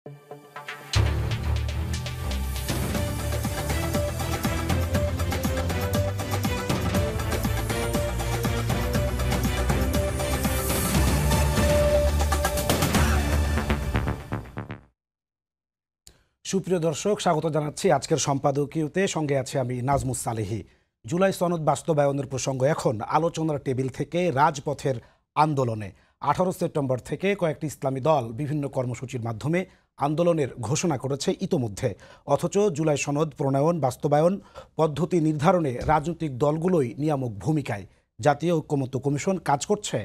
সুপ্রিয় দর্শক, স্বাগত জানাচ্ছি আজকের সম্পাদকীয়তে। সঙ্গে আছে আমি নাজমুস সালেহি। জুলাই সনদ বাস্তবায়নের প্রসঙ্গ এখন আলোচনার টেবিল থেকে রাজপথের আন্দোলনে। 18 সেপ্টেম্বর থেকে কয়েকটি ইসলামী দল বিভিন্ন কর্মসূচির মাধ্যমে আন্দোলনের ঘোষণা করেছে ইতোমধ্যে। অথচ জুলাই সনদ প্রণয়ন, বাস্তবায়ন, পদ্ধতি নির্ধারণে রাজনৈতিক দলগুলোই নিয়ামক ভূমিকায়। জাতীয় ঐক্যমত্য কমিশন কাজ করছে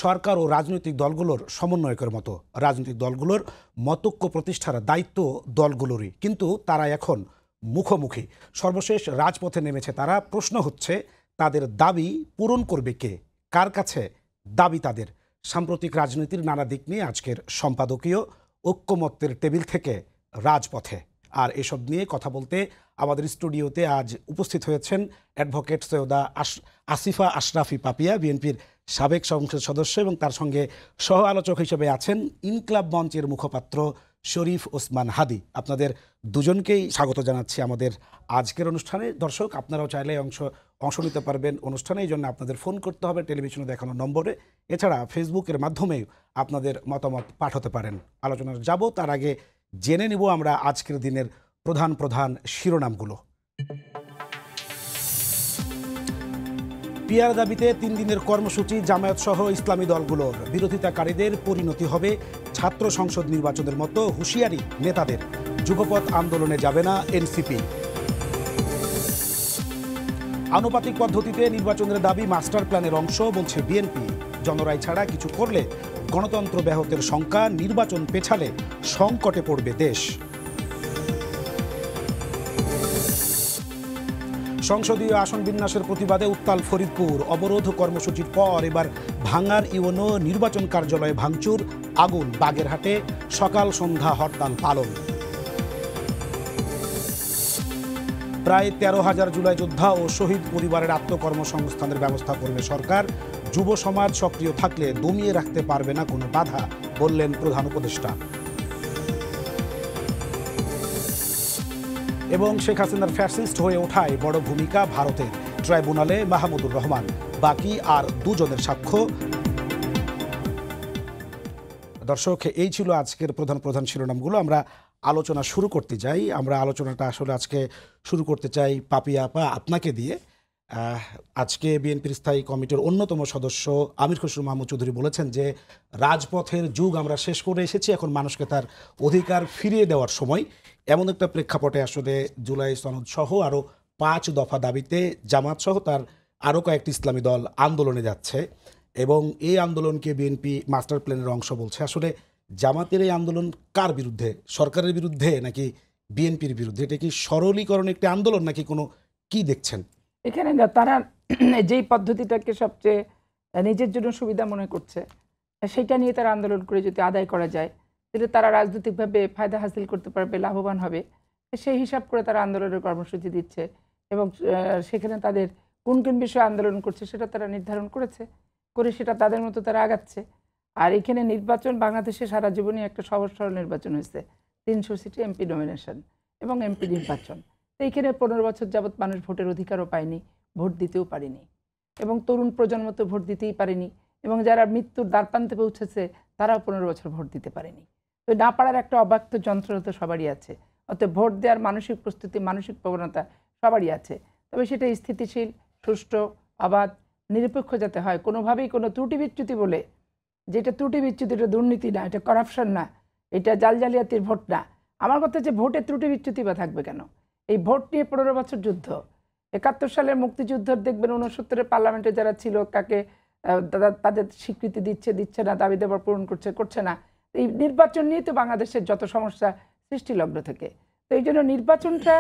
সরকার ও রাজনৈতিক দলগুলোর সমন্বয়কের মতো। রাজনৈতিক দলগুলোর মতৈক্য প্রতিষ্ঠার দায়িত্ব দলগুলোরই, কিন্তু তারা এখন মুখোমুখি। সর্বশেষ রাজপথে নেমেছে তারা। প্রশ্ন হচ্ছে, তাদের দাবি পূরণ করবে কে? কার কাছে দাবি তাদের? সাম্প্রতিক রাজনীতির নানা দিক নিয়ে আজকের সম্পাদকীয় ঐক্যমত্যের টেবিল থেকে রাজপথে। আর এসব নিয়ে কথা বলতে আমাদের স্টুডিওতে আজ উপস্থিত হয়েছেন অ্যাডভোকেট সৈয়দা আসিফা আশরাফি পাপিয়া, বিএনপির সাবেক সংসদ সদস্য, এবং তার সঙ্গে সহ আলোচক হিসেবে আছেন ইনকলাব মঞ্চের মুখপাত্র শরীফ ওসমান হাদি। আপনাদের দুজনকেই স্বাগত জানাচ্ছি আমাদের আজকের অনুষ্ঠানে। দর্শক, আপনারাও চাইলে অংশ নিতে পারবেন অনুষ্ঠানে। এই জন্য আপনাদের ফোন করতে হবে টেলিভিশনে দেখানো নম্বরে। এছাড়া ফেসবুকের মাধ্যমেও আপনাদের মতামত পাঠাতে পারেন। আলোচনার যাব তার আগে জেনে নিব আমরা আজকের দিনের প্রধান প্রধান শিরোনামগুলো। পিয়ার দাবিতে 3 দিনের কর্মসূচি জামায়াত সহ ইসলামী দলগুলোর। বিরোধিতাকারীদের পরিণতি হবে ছাত্র সংসদ নির্বাচনের মতো, হুঁশিয়ারি নেতাদের। যুগপৎ আন্দোলনে যাবে না এনসিপি। আনুপাতিক পদ্ধতিতে নির্বাচনের দাবি মাস্টার প্ল্যানের অংশ, বলছে বিএনপি। জনরাই ছাড়া কিছু করলে গণতন্ত্র ব্যাহতের শঙ্কা, নির্বাচন পেছালে সংকটে পড়বে দেশ। সংসদীয় আসন বিন্যাসের প্রতিবাদে উত্তাল ফরিদপুর। অবরোধ কর্মসূচির পর এবার ভাঙ্গার ইউনো নির্বাচন কার্যালয়ে ভাঙচুর, আগুন। বাগেরহাটে সকাল সন্ধ্যা হরতাল পালন। প্রায় 13,000 জুলাই যোদ্ধা ও শহীদ পরিবারের আত্মকর্মসংস্থানের ব্যবস্থা করবে সরকার। যুব সমাজ সক্রিয় থাকলে দমিয়ে রাখতে পারবে না কোনো বাধা, বললেন প্রধান উপদেষ্টা। এবং শেখ হাসিনার ফ্যাসিস্ট হয়ে ওঠায় বড় ভূমিকা ভারতের। ট্রাইব্যুনালে মাহমুদুর রহমান, বাকি আর 2 জনের সাক্ষ্য। দর্শক, এই ছিল আজকের প্রধান প্রধান শিরোনামগুলো। আমরা আলোচনা শুরু করতে যাই। আমরা আলোচনাটা আসলে আজকে শুরু করতে চাই পাপিয়া আপা আপনাকে দিয়ে। আজকে বিএনপির স্থায়ী কমিটির অন্যতম সদস্য আমির খসরু মাহমুদ চৌধুরী বলেছেন যে রাজপথের যুগ আমরা শেষ করে এসেছি, এখন মানুষকে তার অধিকার ফিরিয়ে দেওয়ার সময়। এমন একটা প্রেক্ষাপটে আসলে জুলাই সনদ সহ আরও 5 দফা দাবিতে জামাত সহ তার আরও কয়েকটি ইসলামী দল আন্দোলনে যাচ্ছে, এবং এই আন্দোলনকে বিএনপি মাস্টার প্ল্যানের অংশ বলছে। আসলে জামাতের এই আন্দোলন কার বিরুদ্ধে? সরকারের বিরুদ্ধে নাকি বিএনপির বিরুদ্ধে? এটা কি সরলীকরণ একটি আন্দোলন নাকি কোনো কি দেখছেন এখানে? তারা যেই পদ্ধতিটাকে সবচেয়ে নিজের জন্য সুবিধা মনে করছে সেটা নিয়ে তারা আন্দোলন করে যদি আদায় করা যায়, তাহলে তারা রাজনৈতিকভাবে ফায়দা হাসিল করতে পারবে, লাভবান হবে। সেই হিসাব করে তারা আন্দোলনের কর্মসূচি দিচ্ছে, এবং সেখানে তাদের কোন কোন বিষয়ে আন্দোলন করছে সেটা তারা নির্ধারণ করেছে, করে সেটা তাদের মতো তারা আগাচ্ছে। আর এখানে নির্বাচন বাংলাদেশে সারা জীবনই একটা সহজ সরল নির্বাচন হয়েছে। 300 সিটে এমপি নমিনেশন এবং এমপি নির্বাচন। তো এইখানে 15 বছর যাবৎ মানুষ ভোটের অধিকারও পায়নি, ভোট দিতেও পারেনি, এবং তরুণ প্রজন্ম তো ভোট দিতেই পারেনি, এবং যারা মৃত্যুর দ্বারপ্রান্তে পৌঁছেছে তারাও 15 বছর ভোট দিতে পারেনি। তো না পারার একটা অব্যক্ত যন্ত্রণা তো সবারই আছে। অর্থাৎ ভোট দেওয়ার মানসিক প্রস্তুতি, মানসিক প্রবণতা সবারই আছে। তবে সেটা স্থিতিশীল, সুষ্ঠু, অবাধ, নিরপেক্ষ যাতে হয়। কোনোভাবেই কোনো ত্রুটি বিচ্যুতি বলে, যেটা ত্রুটি বিচ্যুতি, এটা দুর্নীতি না, এটা করাপশন না, এটা জালজালিয়াতির ভোট না। আমার কথা যে ভোটের ত্রুটি বিচ্যুতি বা থাকবে কেন? এই ভোট নিয়ে 15 বছর যুদ্ধ। 71 সালের মুক্তিযুদ্ধ দেখবেন 69-এর পার্লামেন্টে যারা ছিল কাকে তাদের স্বীকৃতি দিচ্ছে না, দাবি দেওয়ার পূরণ করছে না। এই নির্বাচন নিয়ে তো বাংলাদেশের যত সমস্যা সৃষ্টি লগ্ন থেকে। তো এই জন্য নির্বাচনটা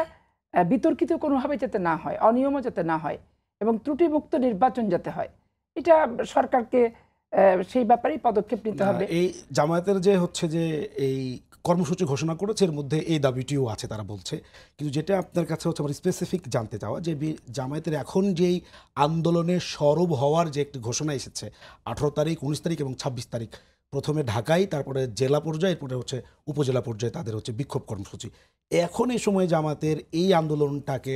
বিতর্কিত কোনোভাবে যাতে না হয়, অনিয়মও যাতে না হয়, এবং ত্রুটিমুক্ত নির্বাচন যাতে হয়, এটা সরকারকে সেই ব্যাপারেই পদক্ষেপ নিতে হবে। এই জামায়াতের যে হচ্ছে যে এই কর্মসূচি ঘোষণা করেছে, এর মধ্যে এই দাবিটিও আছে তারা বলছে। কিন্তু যেটা আপনার কাছে হচ্ছে আমার স্পেসিফিক জানতে চাওয়া, যে জামায়াতের এখন যেই আন্দোলনে সরব হওয়ার যে একটি ঘোষণা এসেছে 18 তারিখ, 19 তারিখ এবং 26 তারিখ, প্রথমে ঢাকায়, তারপরে জেলা পর্যায়ে, এরপরে হচ্ছে উপজেলা পর্যায়ে তাদের হচ্ছে বিক্ষোভ কর্মসূচি। এখন এই সময় জামাতের এই আন্দোলনটাকে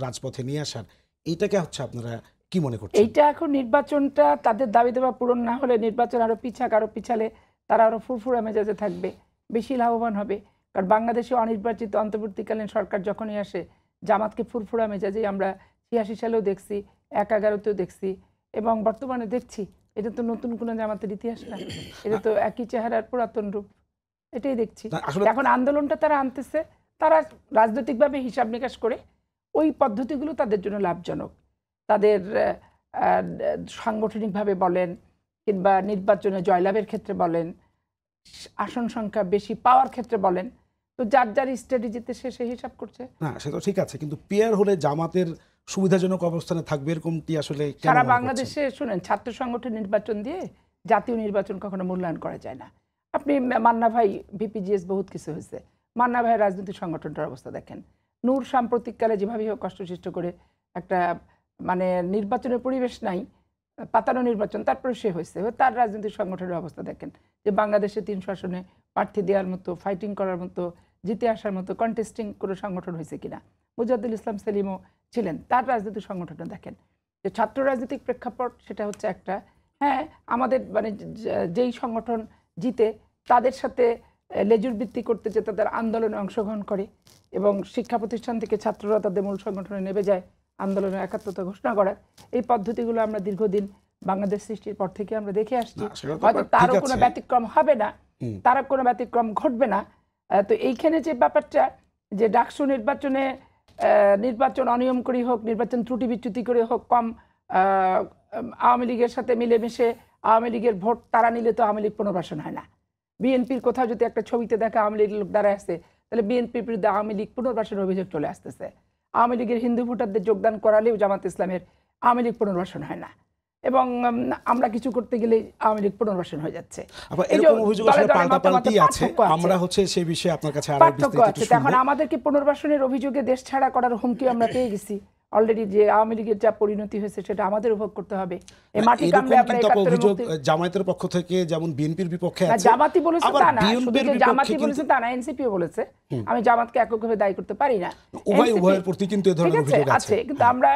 রাজপথে নিয়ে আসার, এইটাকে হচ্ছে আপনারা কি মনে করছেন? এইটা এখন নির্বাচনটা তাদের দাবি দেওয়া পূরণ না হলে নির্বাচন আরো পিছালে তারা আরো ফুরফুরা মেজাজে থাকবে, বেশি লাভবান হবে। কারণ বাংলাদেশে অনির্বাচিত অন্তর্বর্তীকালীন সরকার যখনই আসে জামাতকে ফুরফুরা মেজাজেই আমরা 86 সালেও দেখছি, 11-তেও দেখছি, এবং বর্তমানে দেখছি। এটা তো নতুন কোনো জামাতের ইতিহাস না, এটা তো একই চেহারার পুরাতন রূপ, এটাই দেখছি। এখন আন্দোলনটা তারা আনতেছে, তারা রাজনৈতিকভাবে হিসাব নিকাশ করে ওই পদ্ধতিগুলো তাদের জন্য লাভজনক। তাদের সাংগঠনিকভাবে বলেন কিংবা নির্বাচনে জয়লাভের ক্ষেত্রে বলেন, আসন সংখ্যা বেশি পাওয়ার ক্ষেত্রে বলেন, তো যার যার স্ট্র্যাটেজিতে সে সেই হিসাব করছে। না, সেটা ঠিক আছে, কিন্তু পিয়ার হলে জামাতের সুবিধাজনক অবস্থানে থাকবে এরকমটি আসলে কেন সারা মনে করছেন? বাংলাদেশে শুনেন, ছাত্র সংগঠন নির্বাচন দিয়ে জাতীয় নির্বাচন কখনো মূল্যায়ন করা যায় না। আপনি মান্না ভাই, বিপিজিএস বহুত কিছু হয়েছে, মান্না ভাইয়ের রাজনৈতিক সংগঠনটার অবস্থা দেখেন। নূর সাম্প্রতিককালে যেভাবে হোক কষ্ট সৃষ্ট করে একটা মানে নির্বাচনের পরিবেশ নাই, পাতানো নির্বাচন, তারপরে সে হয়েছে, তার রাজনৈতিক সংগঠনের অবস্থা দেখেন যে বাংলাদেশে 300 আসনে প্রার্থী দেওয়ার মতো, ফাইটিং করার মতো, জিতে আসার মতো কন্টেস্টিং কোনো সংগঠন হয়েছে কিনা। মুজাহিদুল ইসলাম সেলিমও ছিলেন, তার রাজনৈতিক সংগঠনটা দেখেন। যে ছাত্র রাজনৈতিক প্রেক্ষাপট সেটা হচ্ছে একটা, হ্যাঁ আমাদের মানে যেই সংগঠন জিতে তাদের সাথে লেজুর ভিত্তি করতে, যে তাদের আন্দোলনে অংশগ্রহণ করে এবং শিক্ষা প্রতিষ্ঠান থেকে ছাত্ররা তাদের মূল সংগঠনে নেমে যায় আন্দোলনের একাত্মতা ঘোষণা করার, এই পদ্ধতিগুলো আমরা দীর্ঘদিন বাংলাদেশ সৃষ্টির পর থেকে আমরা দেখে আসছি। হয়তো তারও কোনো ব্যতিক্রম হবে না, তারও কোনো ব্যতিক্রম ঘটবে না। তো এইখানে যে ব্যাপারটা, যে ডাকসু নির্বাচনে নির্বাচন অনিয়ম করে হোক, নির্বাচন ত্রুটি বিচ্যুতি করে হোক, কম আওয়ামী লীগের সাথে মিলেমিশে আওয়ামী লীগের ভোট তারা নিলে তো আওয়ামী লীগ পুনর্বাসন হয় না। বিএনপির কোথাও যদি একটা ছবিতে দেখা আওয়ামী লীগের লোক দাঁড়ায় আসে, তাহলে বিএনপির বিরুদ্ধে আওয়ামী লীগ পুনর্বাসনের অভিযোগ চলে আসতেছে। আওয়ামী লীগের হিন্দু ভোটারদের যোগদান করালেও জামাত ইসলামের আওয়ামী লীগ পুনর্বাসন হয় না, এবং আমরা কিছু করতে গেলে আওয়ামী লীগ পুনর্বাসন হয়ে যাচ্ছে। আমরা হচ্ছে সেই বিষয়ে আপনার কাছে আরো পার্থক্য আছে। এখন আমাদেরকে পুনর্বাসনের অভিযোগে দেশ ছাড়া করার হুমকি আমরা পেয়ে গেছি অলরেডি। যে আওয়ামী লীগের যা পরিণতি হয়েছে সেটা আমাদের উপভোগ করতে হবে। এই মাটি কামড়ে আমরা অভিযোগ জামায়াতের পক্ষ থেকে যেমন বিএনপির বিপক্ষে আছে, জামাতি বলেছে তা না, শুধু যে জামাতি বলেছে তা না, এনসিপিও বলেছে। আমি জামাতকে এককভাবে দায়ী করতে পারি না, উভয়ের প্রতি কিন্তু এই ধরনের অভিযোগ আছে। কিন্তু আমরা,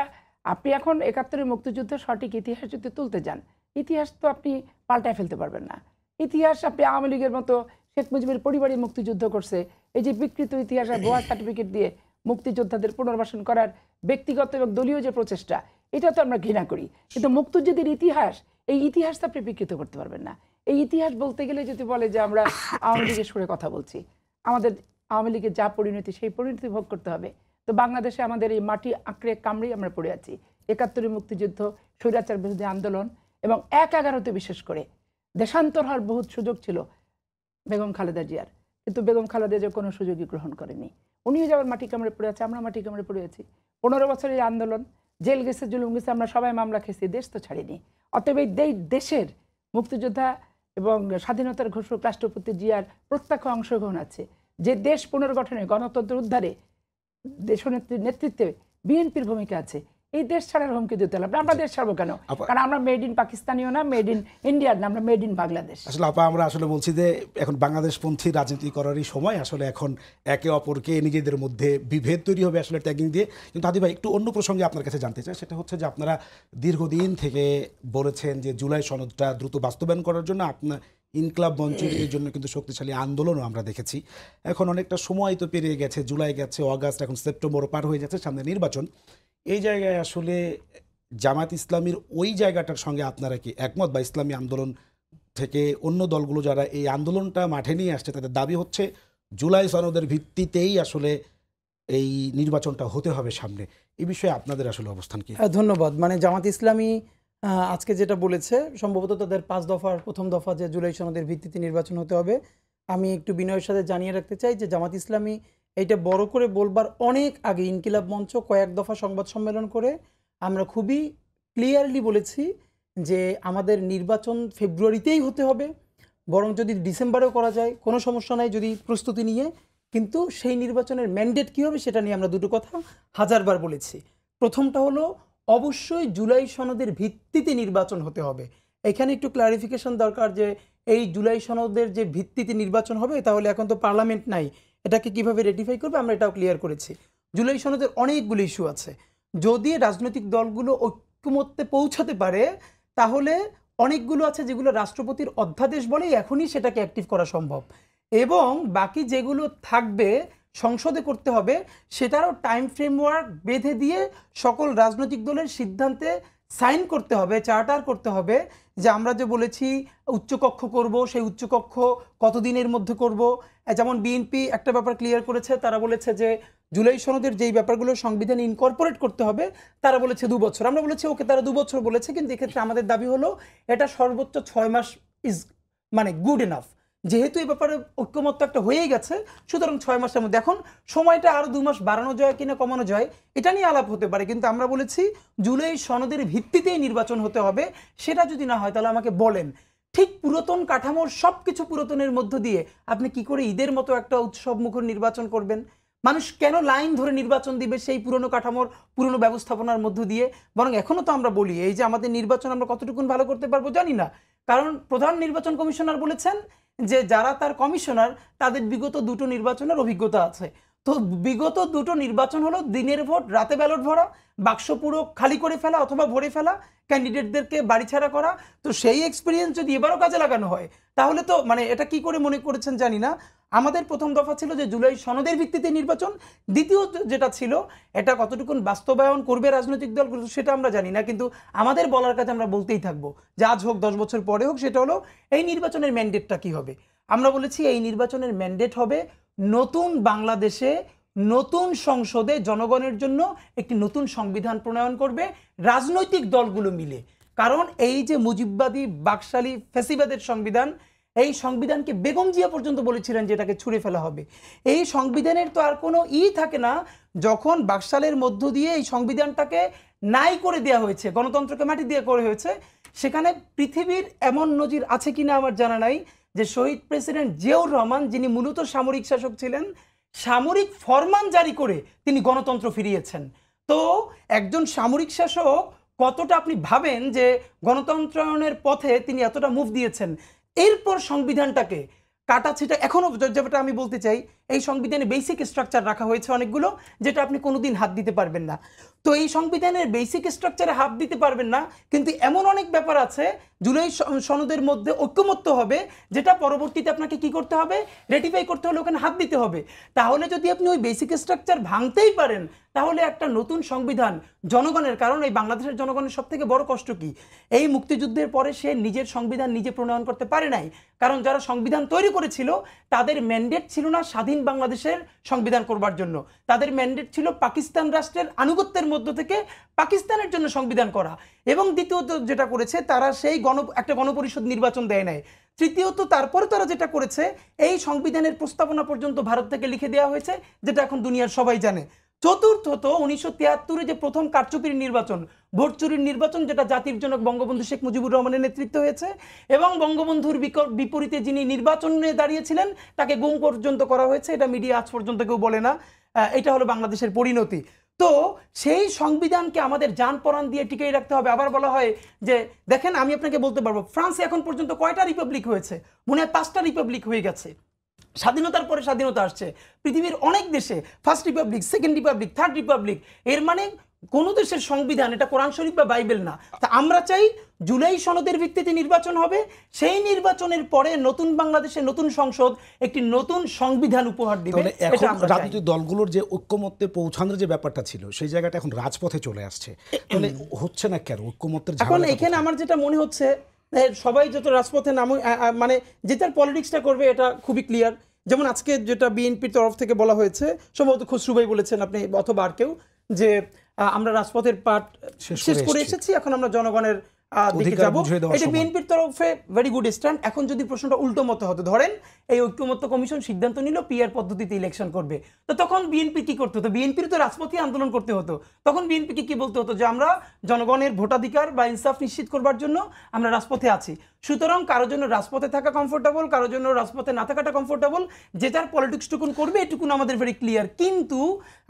আপনি এখন 71-এর মুক্তিযুদ্ধের সঠিক ইতিহাস যদি তুলতে যান, ইতিহাস তো আপনি পাল্টায় ফেলতে পারবেন না। ইতিহাস আপনি আওয়ামী লীগের মতো শেখ মুজিবের পরিবারই মুক্তিযুদ্ধ করছে, এই যে বিকৃত ইতিহাস আর ভুয়া সার্টিফিকেট দিয়ে মুক্তিযোদ্ধাদের পুনর্বাসন করার ব্যক্তিগত এবং দলীয় যে প্রচেষ্টা, এটা তো আমরা ঘৃণা করি। কিন্তু মুক্তিযুদ্ধের ইতিহাস, এই ইতিহাস আপনি বিকৃত করতে পারবেন না। এই ইতিহাস বলতে গেলে যদি বলে যে আমরা আওয়ামী লীগের সুরে কথা বলছি, আমাদের আওয়ামী লীগের যা পরিণতি সেই পরিণতি ভোগ করতে হবে। তো বাংলাদেশে আমাদের এই মাটি আঁকড়ে কামড়েই আমরা পড়ে আছি। 71-এর মুক্তিযুদ্ধ, স্বৈরাচার বিরোধী আন্দোলন এবং 1/11-তে বিশেষ করে দেশান্তর হওয়ার বহুত সুযোগ ছিল বেগম খালেদা জিয়ার, কিন্তু বেগম খালেদা জিয়া কোনো সুযোগই গ্রহণ করেনি। উনিও যেমন মাটি কামড়ে পড়ে আছে, আমরা মাটি কামড়ে পড়ে আছি। 15 বছরের আন্দোলন, জেল গেছে, জুলুম গেছে, আমরা সবাই মামলা খেয়েছি, দেশ তো ছাড়িনি। অতএব এই দেশের মুক্তিযোদ্ধা এবং স্বাধীনতার ঘোষক রাষ্ট্রপতি জিয়ার প্রত্যক্ষ অংশগ্রহণ আছে। যে দেশ পুনর্গঠনে, গণতন্ত্র উদ্ধারে দেশনেত্রীর নেতৃত্বে বিএনপির ভূমিকা আছে। এই দেশ ছাড়ার হুমকি দিতে হবে। আমরা দেশ ছাড়বো কেন? কারণ আমরা মেড ইন পাকিস্তানিও না, মেড ইন ইন্ডিয়ার না, আমরা মেড ইন বাংলাদেশ। আসলে আপা, আমরা আসলে বলছি যে এখন বাংলাদেশপন্থী রাজনীতি করারই সময়। আসলে এখন একে অপরকে নিজেদের মধ্যে বিভেদ তৈরি হবে আসলে ট্যাগিং দিয়ে। কিন্তু হাদি ভাই, একটু অন্য প্রসঙ্গে আপনার কাছে জানতে চাই, সেটা হচ্ছে যে আপনারা দীর্ঘদিন থেকে বলেছেন যে জুলাই সনদটা দ্রুত বাস্তবায়ন করার জন্য আপনার ইনকলাব মঞ্চের এই জন্য কিন্তু শক্তিশালী আন্দোলনও আমরা দেখেছি। এখন অনেকটা সময় তো পেরিয়ে গেছে, জুলাই গেছে, অগাস্ট, এখন সেপ্টেম্বরও পার হয়ে যাচ্ছে, সামনে নির্বাচন। এই জায়গায় আসলে জামাত ইসলামীর ওই জায়গাটার সঙ্গে আপনারা কি একমত, বা ইসলামী আন্দোলন থেকে অন্য দলগুলো যারা এই আন্দোলনটা মাঠে নিয়ে আসছে তাদের দাবি হচ্ছে জুলাই সনদের ভিত্তিতেই আসলে এই নির্বাচনটা হতে হবে সামনে, এই বিষয়ে আপনাদের আসলে অবস্থান কি? ধন্যবাদ। মানে জামাত ইসলামী আজকে যেটা বলেছে, সম্ভবত তাদের 5 দফার প্রথম দফা যে জুলাই সনদের ভিত্তিতে নির্বাচন হতে হবে, আমি একটু বিনয়ের সাথে জানিয়ে রাখতে চাই যে জামাত ইসলামী এইটা বড় করে বলবার অনেক আগে ইনকিলাব মঞ্চ কয়েক দফা সংবাদ সম্মেলন করে আমরা খুবই ক্লিয়ারলি বলেছি যে আমাদের নির্বাচন ফেব্রুয়ারিতেই হতে হবে, বরং যদি ডিসেম্বরেও করা যায় কোনো সমস্যা নাই, যদি প্রস্তুতি নিয়ে। কিন্তু সেই নির্বাচনের ম্যান্ডেট কী হবে সেটা নিয়ে আমরা দুটো কথা হাজারবার বলেছি। প্রথমটা হলো অবশ্যই জুলাই সনদের ভিত্তিতে নির্বাচন হতে হবে। এখানে একটু ক্লারিফিকেশন দরকার যে এই জুলাই সনদের যে ভিত্তিতে নির্বাচন হবে, তাহলে এখন তো পার্লামেন্ট নাই, এটাকে কিভাবে রেটিফাই করবে আমরা এটাও ক্লিয়ার করেছি। জুলাই সনদের অনেকগুলো ইস্যু আছে, যদি রাজনৈতিক দলগুলো ঐক্যমত্যে পৌঁছাতে পারে তাহলে অনেকগুলো আছে যেগুলো রাষ্ট্রপতির অধ্যাদেশ বলেই এখনই সেটাকে অ্যাক্টিভ করা সম্ভব, এবং বাকি যেগুলো থাকবে সংসদে করতে হবে সেটারও টাইম ফ্রেমওয়ার্ক বেঁধে দিয়ে সকল রাজনৈতিক দলের সিদ্ধান্তে সাইন করতে হবে, চার্টার করতে হবে যে আমরা যে বলেছি উচ্চকক্ষ করব, সেই উচ্চকক্ষ কতদিনের মধ্যে করব। যেমন বিএনপি একটা ব্যাপার ক্লিয়ার করেছে, তারা বলেছে যে জুলাই সনদের যেই ব্যাপারগুলো সংবিধানে ইনকর্পোরেট করতে হবে তারা বলেছে 2 বছর। আমরা বলেছি ওকে, তারা 2 বছর বলেছে, কিন্তু এক্ষেত্রে আমাদের দাবি হলো এটা সর্বোচ্চ 6 মাস ইজ মানে গুড এনাফ। যেহেতু এই ব্যাপারে ঐক্যমত্য একটা হয়েই গেছে, সুতরাং 6 মাসের মধ্যে এখন সময়টা আরও 2 মাস বাড়ানো যায় কিনা কমানো যায় এটা নিয়ে আলাপ হতে পারে, কিন্তু আমরা বলেছি জুলাই সনদের ভিত্তিতেই নির্বাচন হতে হবে। সেটা যদি না হয় তাহলে আমাকে বলেন, ঠিক পুরাতন কাঠামোর সব কিছু পুরাতনের মধ্য দিয়ে আপনি কি করে ঈদের মতো একটা উৎসব মুখর নির্বাচন করবেন? মানুষ কেন লাইন ধরে নির্বাচন দিবে সেই পুরনো কাঠামোর পুরনো ব্যবস্থাপনার মধ্য দিয়ে? বরং এখনও তো আমরা বলি এই যে আমাদের নির্বাচন আমরা কতটুকুন ভালো করতে পারবো জানি না, কারণ প্রধান নির্বাচন কমিশনার বলেছেন যে যারা তার কমিশনার তাদের বিগত 2টো নির্বাচনের অভিজ্ঞতা আছে। তো বিগত 2টো নির্বাচন হলো দিনের ভোট, রাতে ব্যালট ভরা, বাক্স পুরো খালি করে ফেলা অথবা ভরে ফেলা, ক্যান্ডিডেটদেরকে বাড়ি ছাড়া করা। তো সেই এক্সপিরিয়েন্স যদি এবারও কাজে লাগানো হয় তাহলে তো মানে এটা কি করে মনে করেছেন জানি না। আমাদের প্রথম দফা ছিল যে জুলাই সনদের ভিত্তিতে নির্বাচন, দ্বিতীয় যেটা ছিল এটা কতটুকুন বাস্তবায়ন করবে রাজনৈতিক দল সেটা আমরা জানি না, কিন্তু আমাদের বলার কাছে আমরা বলতেই থাকবো যে আজ হোক 10 বছর পরে হোক, সেটা হলো এই নির্বাচনের ম্যান্ডেটটা কি হবে। আমরা বলেছি এই নির্বাচনের ম্যান্ডেট হবে নতুন বাংলাদেশে নতুন সংসদে জনগণের জন্য একটি নতুন সংবিধান প্রণয়ন করবে রাজনৈতিক দলগুলো মিলে। কারণ এই যে মুজিববাদী বাকশালী ফ্যাসিবাদের সংবিধান, এই সংবিধানকে বেগম জিয়া পর্যন্ত বলেছিলেন যে এটাকে ছুঁড়ে ফেলা হবে। এই সংবিধানের তো আর কোনো থাকে না, যখন বাকশালের মধ্য দিয়ে এই সংবিধানটাকে নাই করে দেওয়া হয়েছে, গণতন্ত্রকে মাটি দিয়ে করে হয়েছে, সেখানে পৃথিবীর এমন নজির আছে কিনা আমার জানা নাই যে শহীদ প্রেসিডেন্ট জিয়াউর রহমান, যিনি মূলত সামরিক শাসক ছিলেন, সামরিক ফরমান জারি করে তিনি গণতন্ত্র ফিরিয়েছেন। তো একজন সামরিক শাসক কতটা আপনি ভাবেন যে গণতন্ত্রায়নের পথে তিনি এতটা মুভ দিয়েছেন, এরপর সংবিধানটাকে কাটাছিটা এখনও যেটা আমি বলতে চাই, এই সংবিধানে বেসিক স্ট্রাকচার রাখা হয়েছে অনেকগুলো যেটা আপনি কোনোদিন হাত দিতে পারবেন না। তো এই সংবিধানের বেসিক স্ট্রাকচারে হাত দিতে পারবেন না, কিন্তু এমন অনেক ব্যাপার আছে জুলাই সনদের মধ্যে ঐক্যমত্য হবে যেটা পরবর্তীতে আপনাকে কি করতে হবে, রেটিফাই করতে হলে ওখানে হাত দিতে হবে। তাহলে যদি আপনি ওই বেসিক স্ট্রাকচার ভাঙতেই পারেন তাহলে একটা নতুন সংবিধান জনগণের, কারণ এই বাংলাদেশের জনগণের সব থেকে বড় কষ্ট কি, এই মুক্তিযুদ্ধের পরে সে নিজের সংবিধান নিজে প্রণয়ন করতে পারে নাই, কারণ যারা সংবিধান তৈরি করেছিল তাদের ম্যান্ডেট ছিল না স্বাধীন বাংলাদেশের সংবিধান করবার জন্য, তাদের ম্যান্ডেট ছিল পাকিস্তান রাষ্ট্রের আনুগত্যের মধ্য থেকে পাকিস্তানের জন্য সংবিধান করা। এবং দ্বিতীয়ত যেটা করেছে তারা সেই একটা গণপরিষদ নির্বাচন দেয় নাই। তৃতীয়ত তারপরে তারা যেটা করেছে, এই সংবিধানের প্রস্তাবনা পর্যন্ত ভারত থেকে লিখে দেওয়া হয়েছে যেটা এখন দুনিয়ার সবাই জানে। চতুর্থত 1973 যে প্রথম কারচুপির নির্বাচন, ভোট চুরির নির্বাচন, যেটা জাতির জনক বঙ্গবন্ধু শেখ মুজিবুর রহমানের নেতৃত্ব হয়েছে, এবং বঙ্গবন্ধুর বিপরীতে যিনি নির্বাচনে দাঁড়িয়েছিলেন তাকে গুম পর্যন্ত করা হয়েছে, এটা মিডিয়া আজ পর্যন্ত কেউ বলে না। এটা হলো বাংলাদেশের পরিণতি। তো সেই সংবিধানকে আমাদের জান পরাণ দিয়ে টিকিয়ে রাখতে হবে। আবার বলা হয় যে দেখেন, আমি আপনাকে বলতে পারবো ফ্রান্সে এখন পর্যন্ত কয়টা রিপাবলিক হয়েছে, মনে হয় 5টা রিপাবলিক হয়ে গেছে। স্বাধীনতার পরে স্বাধীনতা আসছে পৃথিবীর অনেক দেশে, first Republic, second Republic, third Republic. এর মানে কোনো দেশের সংবিধান এটা কোরআন শরীফ বা বাইবেল না। তা আমরা চাই জুলাই সনদের ভিত্তিতে নির্বাচন হবে, সেই নির্বাচনের পরে নতুন বাংলাদেশে নতুন সংসদ একটি নতুন সংবিধান উপহার দিবে। এখন রাজনৈতিক দলগুলোর যে ঐক্যমত্যে পৌঁছানোর যে ব্যাপারটা ছিল সেই জায়গাটা এখন রাজপথে চলে আসছে, তাহলে হচ্ছে না কেন ঐক্যমত্যের? এখন এখানে আমার যেটা মনে হচ্ছে, সবাই যত রাজপথে মানে যেটার পলিটিক্সটা করবে এটা খুবই ক্লিয়ার। যেমন আজকে যেটা বিএনপির তরফ থেকে বলা হয়েছে, সম্ভবত খসরু ভাই বলেছেন আপনি অথবা আর কেউ, যে আমরা রাজপথের পাঠ শেষ করে এসেছি, এখন আমরা জনগণের দিকে যাব। এটা বিএনপির তরফে ভেরি গুড স্ট্যান্ড। এখন যদি প্রশ্নটা উল্টো মতো হতো, ধরেন এই ঐক্যমত্য কমিশন সিদ্ধান্ত নিল পিআর পদ্ধতিতে ইলেকশন করবে, তো তখন বিএনপি কি করতে হতো? বিএনপির তো রাজপথে আন্দোলন করতে হতো। তখন বিএনপিকে কি বলতে হতো? যে আমরা জনগণের ভোটাধিকার বা ইনসাফ নিশ্চিত করবার জন্য আমরা রাজপথে আছি। সুতরাং কারোর জন্য রাজপথে থাকা কমফোর্টেবল, কারোর জন্য রাজপথে না থাকাটা কমফোর্টেবল, যে যার পলিটিক্স টুকুন করবে এটুকুন আমাদের ভেরি ক্লিয়ার। কিন্তু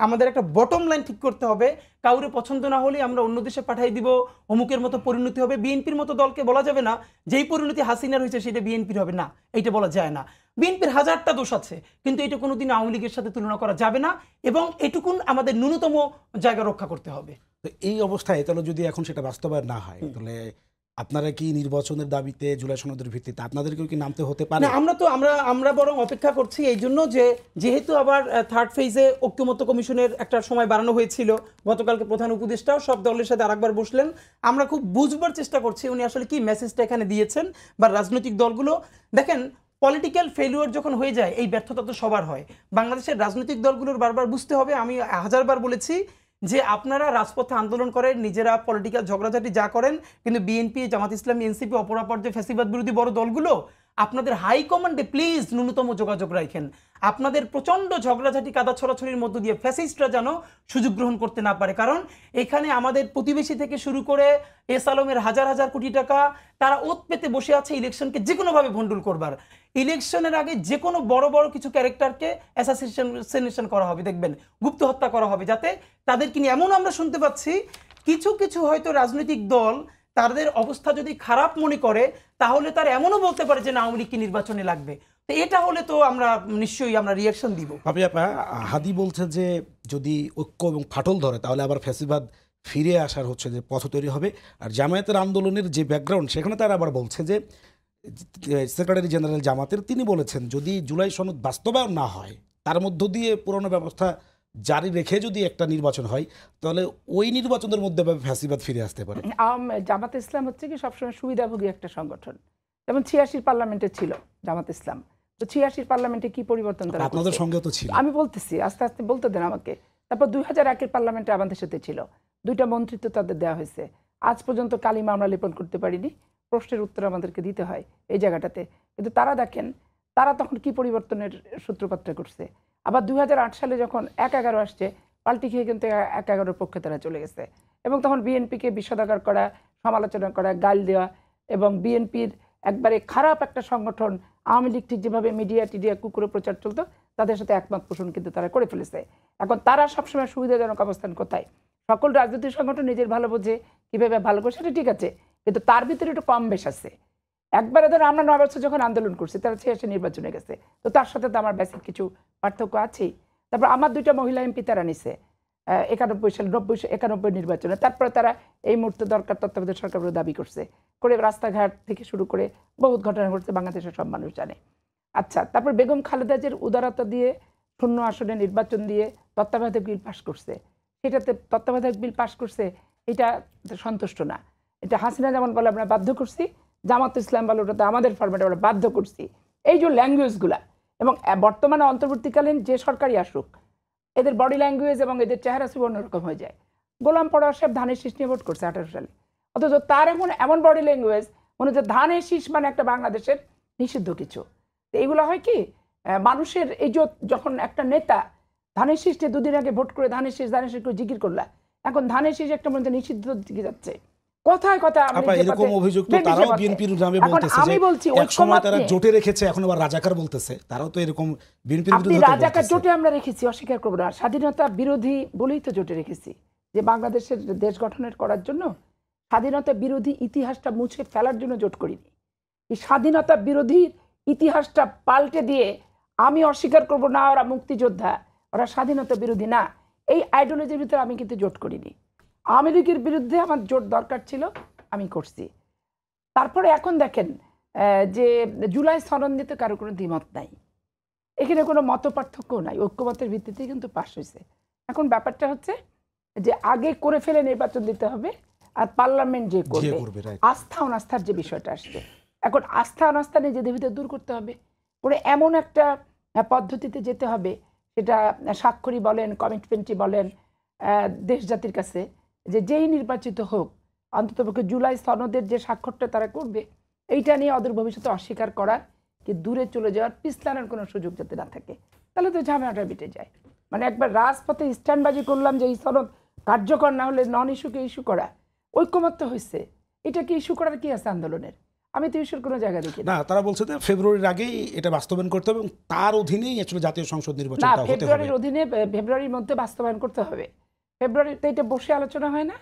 আমাদের একটা বটম লাইন ঠিক করতে হবে, কাউরে পছন্দ না হলে আমরা অন্য দেশে পাঠাই দিব, অমুকের মতো পরিণতি হবে। বিএনপির মতো দলকে বলা যাবে না যেই পরিণতি হাসিনার হয়েছে সেটা বিএনপির হবে না, এইটা বলা যায় না। বিএনপির হাজারটা দোষ আছে, কিন্তু এটা কোনোদিন আওয়ামী লীগের সাথে তুলনা করা যাবে না, এবং এটুকুন আমাদের ন্যূনতম জায়গা রক্ষা করতে হবে। তো এই অবস্থায় তাহলে যদি এখন সেটা বাস্তবায়ন না হয়, তাহলে আপনারা কি নির্বাচনের দাবিতে জুলাই সনদের ভিত্তিতে আপনাদেরকেও কি নামতে হতে পারে? না, আমরা বরং অপেক্ষা করছি এই জন্য যে যেহেতু আবার থার্ড ফেজে ঐক্যমত্য কমিশনের একটা সময় বাড়ানো হয়েছিল, গতকালকে প্রধান উপদেষ্টাও সব দলের সাথে আরেকবার বসলেন। আমরা খুব বুঝবার চেষ্টা করছি উনি আসলে কি মেসেজটা এখানে দিয়েছেন, বা রাজনৈতিক দলগুলো দেখেন পলিটিক্যাল ফেলিওর যখন হয়ে যায় এই ব্যর্থতা তো সবার হয়। বাংলাদেশের রাজনৈতিক দলগুলোর বারবার বুঝতে হবে, আমি হাজারবার বলেছি যে আপনারা রাজপথে আন্দোলন করেন, নিজেরা পলিটিক্যাল ঝগড়াঝাটি যা করেন, কিন্তু বিএনপি, জামাত ইসলামী, এনসিপি, অপরাপর যে ফ্যাসিবাদ বিরোধী বড় দলগুলো, আপনাদের হাই কমান্ডে প্লিজ ন্যূনতম যোগাযোগ রাখেন। আপনাদের প্রচণ্ড ঝগড়াঝাটি কাদা ছড়াছড়ির মধ্য দিয়ে ফ্যাসিস্টরা যেন সুযোগ গ্রহণ করতে না পারে। কারণ এখানে আমাদের প্রতিবেশী থেকে শুরু করে এস আলমের হাজার হাজার কোটি টাকা তারা ওত পেতে বসে আছে ইলেকশনকে যে কোনোভাবে ভণ্ডুল করবার। ইলেকশনের আগে যে কোনো বড় বড় কিছু ক্যারেক্টারকে অ্যাসাসিনেশন করা হবে, দেখবেন গুপ্ত হত্যা করা হবে, যাতে তাদেরকে নিয়ে এমন আমরা শুনতে পাচ্ছি কিছু কিছু হয়তো রাজনৈতিক দল তাদের অবস্থা যদি খারাপ মনে করে তাহলে তার এমনও বলতে পারে যে না, আওয়ামী লীগকে নির্বাচনে লাগবে। তো এটা হলে তো আমরা নিশ্চয়ই আমরা রিয়াকশন দিব। হাদি বলছে যে যদি ঐক্য এবং ফাটল ধরে তাহলে আবার ফ্যাসিবাদ ফিরে আসার হচ্ছে যে পথ তৈরি হবে। আর জামায়াতের আন্দোলনের যে ব্যাকগ্রাউন্ড, সেখানে তারা আবার বলছে যে সেক্রেটারি জেনারেল জামাতের তিনি বলেছেন যদি জুলাই সনদ বাস্তবায়ন না হয়, তার মধ্য দিয়ে পুরনো ব্যবস্থা জারি রেখে যদি একটা নির্বাচন হয়, তাহলে ওই নির্বাচনের মধ্যে ফ্যাসিবাদ ফিরে আসতে পারে। জামাত ইসলাম হচ্ছে কি সবসময় সুবিধাভোগী একটা সংগঠন, যেমন 86 পার্লামেন্টে ছিল জামাত ইসলাম। তো 86 পার্লামেন্টে কি পরিবর্তন তারা আপনাদের করছে? সঙ্গে তো ছিল। আমি বলতেছি, আস্তে আস্তে বলতে দেন আমাকে। তারপর 2001-এর পার্লামেন্টে আমাদের সাথে ছিল, 2টা মন্ত্রিত্ব তাদের দেওয়া হয়েছে। আজ পর্যন্ত কালিমা আমরা লেপন করতে পারিনি, প্রশ্নের উত্তর আমাদেরকে দিতে হয় এই জায়গাটাতে। কিন্তু তারা দেখেন তারা তখন কি পরিবর্তনের সূত্রপাতটা করছে। আবার 2008 সালে যখন 1-11 আসছে, পাল্টি খেয়ে কিন্তু 1-11-র পক্ষে তারা চলে গেছে, এবং তখন বিএনপিকে বিষোদাগার করা, সমালোচনা করা, গাল দেওয়া, এবং বিএনপির একবারে খারাপ একটা সংগঠন আওয়ামী লীগ ঠিক যেভাবে মিডিয়া টিডিয়া কুকুরে প্রচার চলতো, তাদের সাথে একমত পোষণ কিন্তু তারা করে ফেলেছে। এখন তারা সবসময় সুবিধাজনক অবস্থান কোথায়? সকল রাজনৈতিক সংগঠন নিজের ভালো বোঝে, কীভাবে ভালো করে, সেটা ঠিক আছে, কিন্তু তার ভিতরে একটু কম বেশ আছে। একবারে ধরো আমরা 9 বছর যখন আন্দোলন করছি, তারা 86 নির্বাচনে গেছে, তো তার সাথে তো আমার বেসিক কিছু পার্থক্য আছেই। তারপর আমার 2টা মহিলা এমপি তারা নিছে 91 সালে, 91 নির্বাচনে। তারপরে তারা এই মুহূর্তে দরকার তত্ত্বাবধায়ক সরকার দাবি করছে, করে রাস্তাঘাট থেকে শুরু করে বহুত ঘটনা ঘটছে, বাংলাদেশের সব মানুষ জানে। আচ্ছা, তারপর বেগম খালেদা জিয়ার উদারতা দিয়ে 0 আসনে নির্বাচন দিয়ে তত্ত্বাবধায়ক বিল পাশ করছে, সেটাতে তত্ত্বাবধায়ক বিল পাশ করছে, এটা সন্তুষ্ট না। এটা হাসিনা যেমন বলে আমরা বাধ্য করছি, জামাত ইসলাম বলে ওটাতে আমাদের ফরম্যাটে আমরা বাধ্য করছি। এই যে ল্যাঙ্গুয়েজগুলা, এবং বর্তমানে অন্তর্বর্তীকালীন যে সরকারই আসুক, এদের বডি ল্যাঙ্গুয়েজ এবং এদের চেহারা খুব অন্যরকম হয়ে যায়। গোলাম পরোয়ার সাহেব ধানের শীষ নিয়ে ভোট করছে 18 সালে, অথচ তার এমন বডি ল্যাঙ্গুয়েজ মনে হচ্ছে ধানের শীষ মানে একটা বাংলাদেশের নিষিদ্ধ কিছু। তো এইগুলো হয় কি, মানুষের এই যে যখন একটা নেতা ধানের শীষ নিয়ে 2 দিন আগে ভোট করে ধানের শীষ করে জিকির করলা, এখন ধানের শীষ একটা মনে হচ্ছে নিষিদ্ধ দিকে যাচ্ছে। কথায় কথায় এরকম অভিযোগ তো তারাও বিএনপির নামে বলতেছে যে এক সময় তারা জোটে রেখেছে, এখন আবার রাজাকার বলতেছে। তারাও তো এরকম বিএনপির বিরুদ্ধে বলতেছে। রাজাকার জোটে আমরা রেখেছি, অস্বীকার করব না। স্বাধীনতা বিরোধী বলেই তো জোটে রেখেছি, যে বাংলাদেশের দেশ গঠনের করার জন্য। স্বাধীনতা বিরোধী ইতিহাসটা মুছে ফেলার জন্য জোট করিনি। এই স্বাধীনতা বিরোধী ইতিহাসটা পাল্টে দিয়ে আমি অস্বীকার করব না ওরা মুক্তিযোদ্ধা, ওরা স্বাধীনতা বিরোধী না, এই আইডিওলজির ভিতরে আমি কিন্তু জোট করিনি। আওয়ামী লীগের বিরুদ্ধে আমার জোট দরকার ছিল, আমি করছি। তারপরে এখন দেখেন যে জুলাই সনদ নিতে কারো কোনো দ্বিমত নাই, এখানে কোনো মত পার্থক্য নাই, ঐক্যমতের ভিত্তিতেই কিন্তু পাস হয়েছে। এখন ব্যাপারটা হচ্ছে যে আগে করে ফেলে নির্বাচন দিতে হবে, আর পার্লামেন্ট যে করবে, আস্থা অনাস্থার যে বিষয়টা আসছে, এখন আস্থা অনাস্থা নিজেদের ভিতরে দূর করতে হবে, পরে এমন একটা পদ্ধতিতে যেতে হবে, সেটা স্বাক্ষরী বলেন, কমিটমেন্টই বলেন, দেশ জাতির কাছে, যে যেই নির্বাচিত হোক অন্ততপক্ষে জুলাই সনদের যে স্বাক্ষরটা তারা করবে, এইটা নিয়ে অদূর ভবিষ্যতে অস্বীকার করার কি দূরে চলে যাওয়ার, পিছলানোর কোনো সুযোগ যাতে না থাকে, তাহলে তো ঝামেলাটা মিটে যায়। মানে একবার রাজপথে স্ট্যান্ডবাজি করলাম যে এই সনদ কার্যকর না হলে নন ইস্যুকে ইস্যু করা, ঐক্যমত্য হয়েছে, এটাকে ইস্যু করার কি আছে আন্দোলনের? আমি তো ইস্যুর কোনো জায়গা দেখি না। না, তারা বলছে যে ফেব্রুয়ারির আগেই এটা বাস্তবায়ন করতে হবে এবং তার অধীনেই আসলে জাতীয় সংসদ না, নির্বাচনটা হতে হবে। ফেব্রুয়ারির অধীনে ফেব্রুয়ারির মধ্যে বাস্তবায়ন করতে হবে। ফেব্রুয়ারিতে এটা বসে আলোচনা হয় না,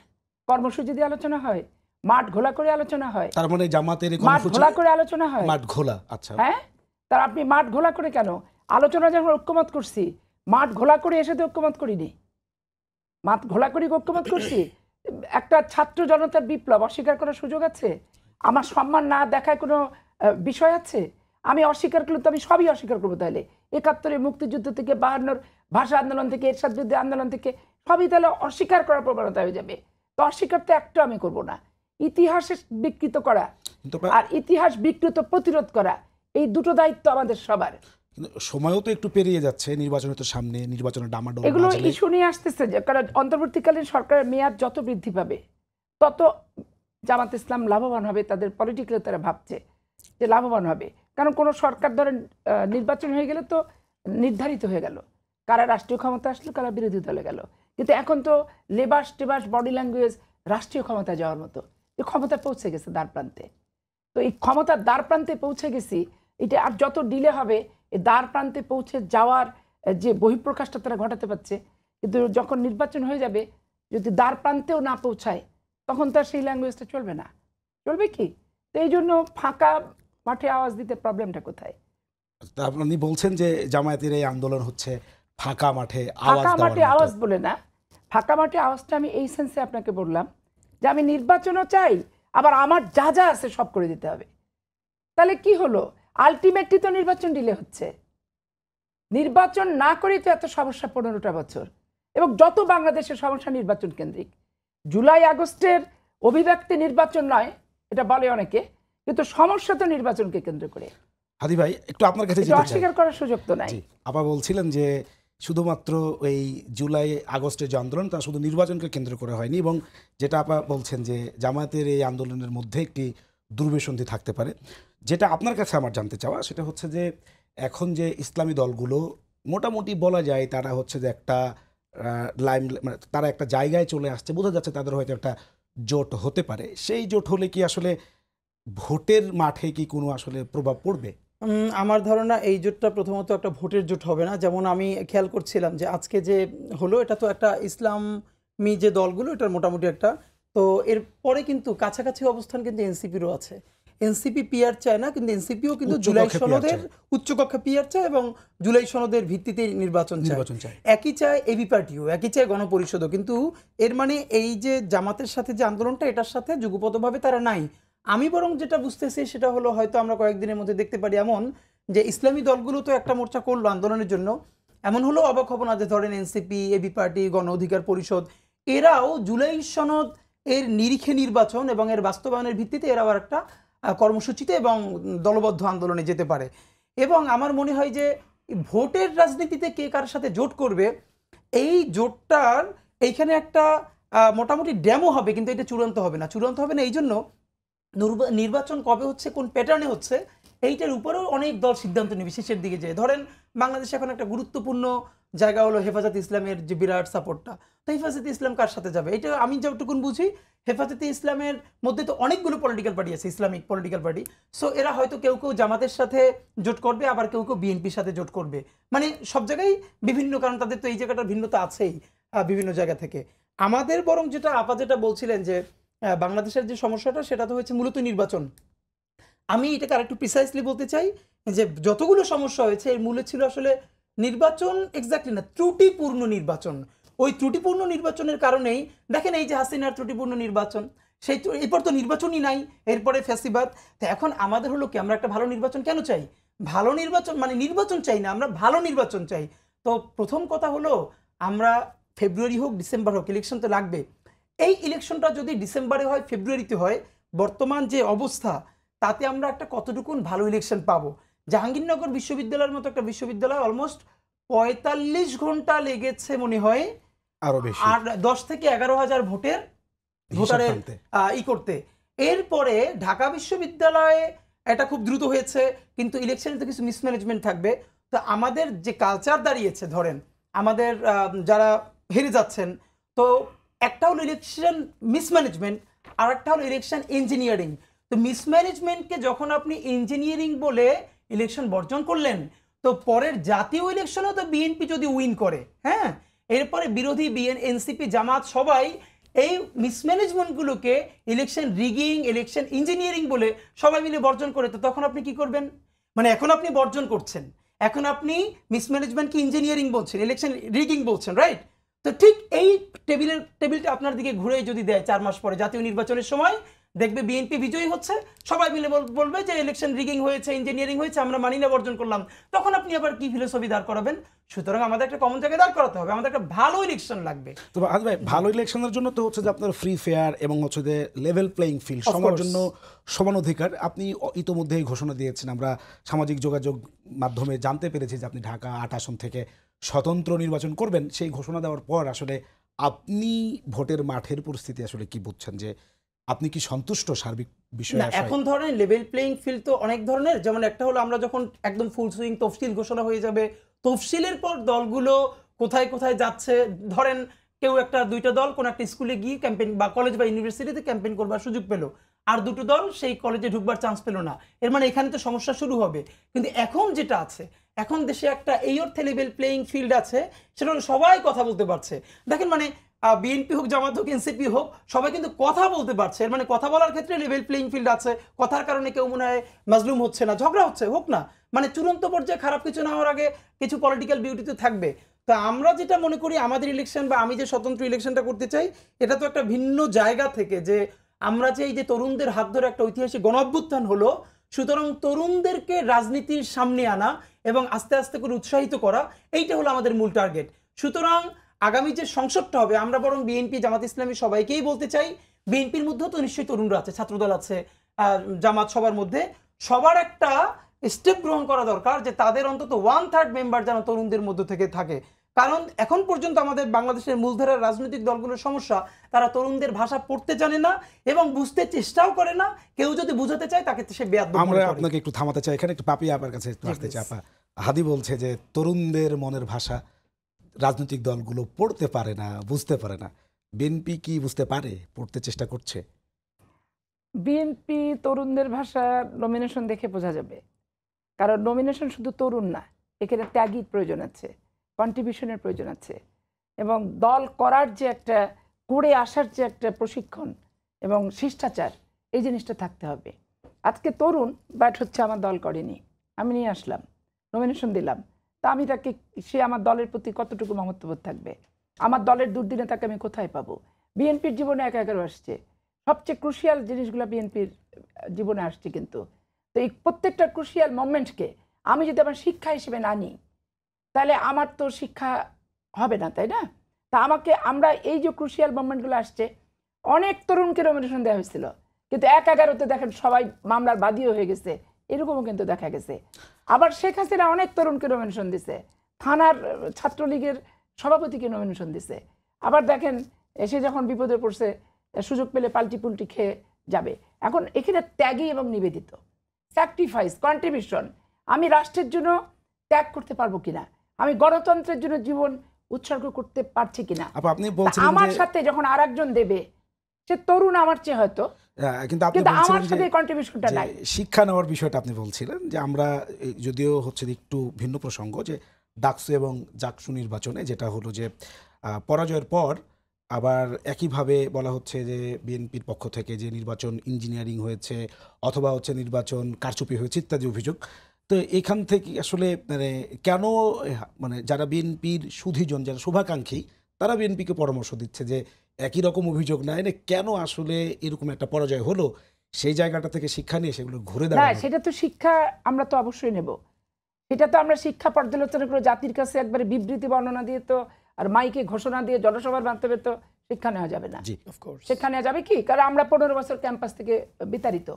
কর্মসূচি দিয়ে আলোচনা হয়, মাঠ ঘোলা করে আলোচনা হয়, তার মানে জামাতের এই মাঠ কর্মসূচি ঘোলা করে আলোচনা হয়। মাঠ ঘোলা। আচ্ছা, হ্যাঁ, তার আপনি মাঠ ঘোলা করে কেন? আলোচনা যখন ঐক্যমত করছি, মাঠ ঘোলা করে এসে তো ঐক্যমত করিনি। মাঠ ঘোলা করে ঐক্যমত করছি। একটা ছাত্র জনতার বিপ্লব অস্বীকার করার সুযোগ আছে? আমার সম্মান না দেখায় কোনো বিষয় আছে? আমি অস্বীকার করলে তো আমি সবই অস্বীকার করবো। তাহলে 71-এর মুক্তিযুদ্ধ থেকে, 52-র ভাষা আন্দোলন থেকে, এরশাদ বিরোধী আন্দোলন থেকে সবই তাহলে অস্বীকার করার প্রবণতা হয়ে যাবে। তো অস্বীকার তো একটা আমি করব না। ইতিহাসে বিকৃত করা কিন্তু আর ইতিহাস বিকৃত প্রতিরোধ করা, এই দুটো দায়িত্ব আমাদের সবার। কিন্তু সময়ও তো একটু পেরিয়ে যাচ্ছে, নির্বাচনের তো সামনে, নির্বাচনের ডামাডোল এগুলো বাজলে। ইস্যু নিয়ে আসতেছে যে, কারণ অন্তর্বর্তীকালীন সরকারের মেয়াদ যত বৃদ্ধি পাবে তত জামাত ইসলাম লাভবান হবে। তাদের পলিটিক্যালি তারা ভাবছে যে লাভবান হবে, কারণ কোনো সরকার ধরেন নির্বাচন হয়ে গেলে তো নির্ধারিত হয়ে গেল কারা রাষ্ট্রীয় ক্ষমতা আসলো, কারা বিরোধী দলে গেল। কিন্তু এখন তো লেবাস টেবাস বডি ল্যাঙ্গুয়েজ রাষ্ট্রীয় ক্ষমতা যাওয়ার মতো, এই ক্ষমতা পৌঁছে গেছে দ্বার প্রান্তে। তো এই ক্ষমতার দ্বার প্রান্তে পৌঁছে গেছি, এটা আর যত ডিলে হবে এই দ্বার প্রান্তে পৌঁছে যাওয়ার যে বহিঃপ্রকাশটা তারা ঘটাতে পারছে। কিন্তু যখন নির্বাচন হয়ে যাবে, যদি দ্বার প্রান্তেও না পৌঁছায়, তখন তার সেই ল্যাঙ্গুয়েজটা চলবে না। চলবে কি? তো এই জন্য ফাঁকা মাঠে আওয়াজ দিতে প্রবলেমটা কোথায়? তা আপনি বলছেন যে জামায়াতের এই আন্দোলন হচ্ছে ফাঁকা মাঠে আওয়াজ ফাঁকা দেওয়ার মাঠে মতো। আওয়াজ বলে না, ফাঁকা মাঠে আওয়াজটা আমি এই সেন্সে আপনাকে বললাম যে আমি নির্বাচনও চাই, আবার আমার যা যা আছে সব করে দিতে হবে। তাহলে কি হলো? আলটিমেটলি তো নির্বাচন ডিলে হচ্ছে। নির্বাচন না করে তো এত সমস্যা 15টা বছর, এবং যত বাংলাদেশের সমস্যা নির্বাচন কেন্দ্রিক। জুলাই আগস্টের অভিব্যক্তি নির্বাচন নয়, এটা বলে অনেকে, কিন্তু সমস্যা তো নির্বাচনকে কেন্দ্র করে। হাদি ভাই, একটু আপনার কাছে এটা যেতে চাই। অস্বীকার করার সুযোগ তো নাই। জি, আপা বলছিলেন যে শুধুমাত্র এই জুলাই আগস্টের যে আন্দোলন তা শুধু নির্বাচনকে কেন্দ্র করে হয়নি, এবং যেটা আপা বলছেন যে জামায়াতের এই আন্দোলনের মধ্যে একটি দুর্বিসন্ধি থাকতে পারে। যেটা আপনার কাছে আমার জানতে চাওয়া সেটা হচ্ছে যে এখন যে ইসলামী দলগুলো মোটামুটি বলা যায় তারা হচ্ছে যে একটা মানে তারা একটা জায়গায় চলে আসছে, বোঝা যাচ্ছে তাদের হয়তো একটা জোট হতে পারে। সেই জোট হলে কি আসলে ভোটের মাঠে কি কোনো আসলে প্রভাব পড়বে? আমার ধারণা এই জোটটা প্রথমত একটা ভোটের জোট হবে না। যেমন আমি খেয়াল করছিলাম যে আজকে যে হলো, এটা তো একটা ইসলামী যে দলগুলো, এটার মোটামুটি একটা, তো এরপরে কিন্তু কাছাকাছি অবস্থান কিন্তু এনসিপিরও আছে। এনসিপি পিআর চায় না, কিন্তু এনসিপিও কিন্তু জুলাই উচ্চকক্ষে PR সনদের চায়। উচ্চকক্ষা পিআর চায় এবং জুলাই সনদের ভিত্তিতে নির্বাচন চায়। একই চায় এবি পার্টিও, একই চায় গণপরিষদও। কিন্তু এর মানে এই যে জামাতের সাথে যে আন্দোলনটা, এটার সাথে যুগপতভাবে তারা নাই। আমি বরং যেটা বুঝতেছি সেটা হলো, হয়তো আমরা কয়েকদিনের মধ্যে দেখতে পারি এমন যে ইসলামী দলগুলো তো একটা মোর্চা করলো আন্দোলনের জন্য, এমন হলো অবাক হব না যে ধরেন এনসিপি, এবি পার্টি, গণ অধিকার পরিষদ, এরাও জুলাই সনদ এর নিরিখে নির্বাচন এবং এর বাস্তবায়নের ভিত্তিতে এরা আবার একটা কর্মসূচিতে এবং দলবদ্ধ আন্দোলনে যেতে পারে। এবং আমার মনে হয় যে ভোটের রাজনীতিতে কে কার সাথে জোট করবে, এই জোটটার এইখানে একটা মোটামুটি ড্যামো হবে, কিন্তু এটা চূড়ান্ত হবে না। চূড়ান্ত হবে না এই জন্য, নির্বাচন কবে হচ্ছে, কোন প্যাটার্নে হচ্ছে, এইটার উপরেও অনেক দল সিদ্ধান্ত নেবে শেষের দিকে যায়। ধরেন বাংলাদেশে এখন একটা গুরুত্বপূর্ণ জায়গা হলো হেফাজতে ইসলামের যে বিরাট সাপোর্টটা, তো হেফাজতে ইসলাম কার সাথে যাবে, এটা আমি যতটুকুন বুঝি হেফাজতে ইসলামের মধ্যে তো অনেকগুলো পলিটিক্যাল পার্টি আছে, ইসলামিক পলিটিক্যাল পার্টি। সো এরা হয়তো কেউ কেউ জামাতের সাথে জোট করবে, আবার কেউ কেউ বিএনপির সাথে জোট করবে। মানে সব জায়গায় বিভিন্ন, কারণ তাদের তো এই জায়গাটার ভিন্নতা আছেই বিভিন্ন জায়গা থেকে। আমাদের বরং যেটা আপা যেটা বলছিলেন যে বাংলাদেশের যে সমস্যাটা, সেটা তো হচ্ছে মূলত নির্বাচন। আমি এটাকে আরেকটু প্রিসাইসলি বলতে চাই যে যতগুলো সমস্যা হয়েছে এর মূলে ছিল আসলে নির্বাচন, এক্স্যাক্টলি না, ত্রুটিপূর্ণ নির্বাচন। ওই ত্রুটিপূর্ণ নির্বাচনের কারণেই দেখেন এই যে হাসিনার ত্রুটিপূর্ণ নির্বাচন, সেই এরপর তো নির্বাচনই নাই, এরপরে ফ্যাসিবাদ। তো এখন আমাদের হলো কি, আমরা একটা ভালো নির্বাচন কেন চাই? ভালো নির্বাচন মানে নির্বাচন চাই না, আমরা ভালো নির্বাচন চাই। তো প্রথম কথা হলো, আমরা ফেব্রুয়ারি হোক ডিসেম্বর হোক, ইলেকশন তো লাগবে। এই ইলেকশনটা যদি ডিসেম্বরে হয়, ফেব্রুয়ারিতে হয়, বর্তমান যে অবস্থা তাতে আমরা একটা কতটুকুন ভালো ইলেকশন পাবো। জাহাঙ্গীরনগর বিশ্ববিদ্যালয়ের মতো একটা বিশ্ববিদ্যালয় অলমোস্ট 45 ঘন্টা লেগেছে মনে হয়, আরো বেশি, আর 10 থেকে 11,000 ভোটারের করতে। এরপরে ঢাকা বিশ্ববিদ্যালয়ে এটা খুব দ্রুত হয়েছে, কিন্তু ইলেকশনে তো কিছু মিসম্যানেজমেন্ট থাকবে। তো আমাদের যে কালচার দাঁড়িয়েছে, ধরেন আমাদের যারা হেরে যাচ্ছেন, তো একটা হলো ইলেকশন মিসম্যানেজমেন্ট, আর একটা হলো ইলেকশন ইঞ্জিনিয়ারিং। তো তো মিসম্যানেজমেন্টকে যখন আপনি ইঞ্জিনিয়ারিং বলে ইলেকশন বর্জন করলেন, তো পরের জাতীয় ইলেকশনেও তো বিএনপি যদি উইন করে, হ্যাঁ, এরপরে বিরোধী এনসিপি জামাত সবাই এই মিসম্যানেজমেন্টগুলোকে ইলেকশন রিগিং, ইলেকশন ইঞ্জিনিয়ারিং বলে সবাই মিলে বর্জন করে, তো তখন আপনি কি করবেন? মানে এখন আপনি বর্জন করছেন, এখন আপনি মিসম্যানেজমেন্টকে ইঞ্জিনিয়ারিং বলছেন, ইলেকশন রিগিং বলছেন, রাইট? তো ঠিক এই টেবিলটা আপনার দিকে ঘুরে যদি দেয় 4 মাস পরে জাতীয় নির্বাচনের সময়, দেখবে বিএনপি বিজয়ী হচ্ছে, সবাই মিলে বলবে যে ইলেকশন রিগিং হয়েছে, ইঞ্জিনিয়ারিং হয়েছে, আমরা মানি না, বর্জন করলাম। তখন আপনি আবার কি ফিলোসফি দাঁড় করাবেন? সুতরাং আমাদের একটা কমন জায়গায় দাঁড় করাতে হবে, আমাদের একটা ভালো ইলেকশন লাগবে। তো আজ ভাই, ভালো ইলেকশনের জন্য তো হচ্ছে যে আপনার ফ্রি ফেয়ার এবং হচ্ছে যে লেভেল প্লেইং ফিল্ড, সবার জন্য সমান অধিকার। আপনি ইতোমধ্যেই ঘোষণা দিয়েছেন, আমরা সামাজিক যোগাযোগ মাধ্যমে জানতে পেরেছি যে আপনি ঢাকা 8 আসন থেকে স্বতন্ত্র নির্বাচন করবেন। সেই ঘোষণা দেওয়ার পর আসলে আপনি ভোটের মাঠের পরিস্থিতি আসলে কি বুঝছেন, যে আপনি কি সন্তুষ্ট সার্বিক বিষয়ে? না, এখন ধরেন লেভেল প্লেইং ফিল্ড তো অনেক ধরনের, যেমন একটা হলো আমরা যখন একদম ফুল সুইং তফসিল ঘোষণা হয়ে যাবে, তফসিলের পর দলগুলো কোথায় কোথায় যাচ্ছে, ধরেন কেউ একটা 2টা দল কোন একটা স্কুলে গিয়ে ক্যাম্পেইন বা কলেজ বা ইউনিভার্সিটিতে ক্যাম্পেইন করবার সুযোগ পেল, আর 2টো দল সেই কলেজে ঢুকবার চান্স পেল না, এর মানে এখানে তো সমস্যা শুরু হবে। কিন্তু এখন যেটা আছে, এখন দেশে একটা এই অর্থে লেভেল প্লেইং ফিল্ড আছে, সেটা হলো সবাই কথা বলতে পারছে। দেখেন, মানে বিএনপি হোক, জামাত হোক, এনসিপি হোক, সবাই কিন্তু কথা বলতে পারছে, এর মানে কথা বলার ক্ষেত্রে লেভেল প্লেইং ফিল্ড আছে। কথার কারণে কেউ মনে হয় মাজলুম হচ্ছে না, ঝগড়া হচ্ছে হোক না, মানে চূড়ান্ত পর্যায়ে খারাপ কিছু না হওয়ার আগে কিছু পলিটিক্যাল বিউটি তো থাকবে। তো আমরা যেটা মনে করি, আমাদের ইলেকশন বা আমি যে স্বতন্ত্র ইলেকশনটা করতে চাই, এটা তো একটা ভিন্ন জায়গা থেকে, যে আমরা যে এই যে তরুণদের হাত ধরে একটা ঐতিহাসিক গণ অভ্যুত্থান হলো, সুতরাং তরুণদেরকে রাজনীতির সামনে আনা এবং আস্তে আস্তে করে উৎসাহিত করা, এইটা হলো আমাদের মূল টার্গেট। সুতরাং আগামী যে সংসদটা হবে, আমরা বরং বিএনপি, জামাত ইসলামী সবাইকেই বলতে চাই, বিএনপির মধ্যেও তো নিশ্চয়ই তরুণরা আছে, ছাত্রদল আছে, জামাত, সবার মধ্যে সবার একটা স্টেপ গ্রহণ করা দরকার, যে তাদের অন্তত 1/3 মেম্বার যেন তরুণদের মধ্যে থেকে থাকে। কারণ এখন পর্যন্ত আমাদের বাংলাদেশের মূলধারার রাজনৈতিক দলগুলোর সমস্যা, তারা তরুণদের ভাষা পড়তে জানে না এবং বুঝতে চেষ্টাও করে না। কেউ যদি বুঝাতে চায় তাকে সে বেয়াদব মনে আমরা করে। আপনাকে একটু থামাতে চাই এখানে, একটু পাপি আপার কাছে একটু আসতে চাই। আপা, হাদি বলছে যে তরুণদের মনের ভাষা রাজনৈতিক দলগুলো পড়তে পারে না, বুঝতে পারে না। বিএনপি কি বুঝতে পারে, পড়তে চেষ্টা করছে? বিএনপি তরুণদের ভাষা নমিনেশন দেখে বোঝা যাবে, কারণ নমিনেশন শুধু তরুণ না, এখানে ত্যাগীর প্রয়োজন আছে, কন্ট্রিবিউশনের প্রয়োজন আছে, এবং দল করার যে একটা, করে আসার যে একটা প্রশিক্ষণ এবং শিষ্টাচার, এই জিনিসটা থাকতে হবে। আজকে তরুণ বাট হচ্ছে আমার দল করেনি, আমি নিয়ে আসলাম, নমিনেশন দিলাম, তা আমি তাকে, সে আমার দলের প্রতি কতটুকু মমত্ববোধ থাকবে, আমার দলের দুর্দিনে তাকে আমি কোথায় পাবো? বিএনপির জীবনে একা আসছে, সবচেয়ে ক্রুশিয়াল জিনিসগুলো বিএনপির জীবনে আসছে, কিন্তু তো এই প্রত্যেকটা ক্রুশিয়াল মোমেন্টকে আমি যদি আমার শিক্ষা হিসেবে না নিই, তাহলে আমার তো শিক্ষা হবে না, তাই না? তা আমাকে, আমরা এই যে ক্রুশিয়াল মোমেন্টগুলো আসছে, অনেক তরুণকে নমিনেশন দেওয়া হয়েছিল, কিন্তু 1/11 দেখেন সবাই মামলার বাদীও হয়ে গেছে, এরকমও কিন্তু দেখা গেছে। আবার শেখ হাসিনা অনেক তরুণকে নমিনেশন দিছে, থানার ছাত্রলীগের সভাপতিকে নমিনেশন দিছে। আবার দেখেন সে যখন বিপদে পড়ছে, সুযোগ পেলে পাল্টি পুল্টি খেয়ে যাবে। এখন এখানে ত্যাগী এবং নিবেদিত, স্যাক্রিফাইস, কন্ট্রিবিউশন, আমি রাষ্ট্রের জন্য ত্যাগ করতে পারবো কিনা, আমি গণতন্ত্রের জন্য জীবন উৎসর্গ করতে পারছি কিনা। আপনি বলছিলেন আমার যে সাথে যখন আরেকজন দেবে, সে তরুণ আমার চেয়ে হয়তো, কিন্তু আপনি কিন্তু আমার বলছিলেন সাথে যে কন্ট্রিবিউশনটা নাই। শিক্ষা নেওয়ার বিষয়টা আপনি বলছিলেন, যে আমরা যদিও হচ্ছে একটু ভিন্ন প্রসঙ্গ, যে ডাকসু এবং জাকসু নির্বাচনে যেটা হলো যে পরাজয়ের পর আবার একইভাবে বলা হচ্ছে যে বিএনপির পক্ষ থেকে যে নির্বাচন ইঞ্জিনিয়ারিং হয়েছে অথবা হচ্ছে নির্বাচন কারচুপি হয়েছে ইত্যাদি অভিযোগ। তো এখান থেকে আসলে মানে কেন, মানে যারা বিএনপির সুধীজন, যারা শুভাকাঙ্ক্ষী, তারা বিএনপিকে পরামর্শ দিচ্ছে যে একই রকম অভিযোগ না এনে কেন আসলে এরকম একটা পরাজয় হলো, সেই জায়গাটা থেকে শিক্ষা নিয়ে সেগুলো ঘুরে না, দাঁড়ানো। সেটা তো শিক্ষা আমরা তো অবশ্যই নেব, সেটা তো আমরা শিক্ষা পর্যালোচনা করে জাতির কাছে একবারে বিবৃতি বর্ণনা দিয়ে তো, আর মাইকে ঘোষণা দিয়ে জনসভার মাধ্যমে তো শিক্ষা নেওয়া যাবে না। জি, শিক্ষা নেওয়া যাবে কি, কারণ আমরা 15 বছর ক্যাম্পাস থেকে বিতাড়িত,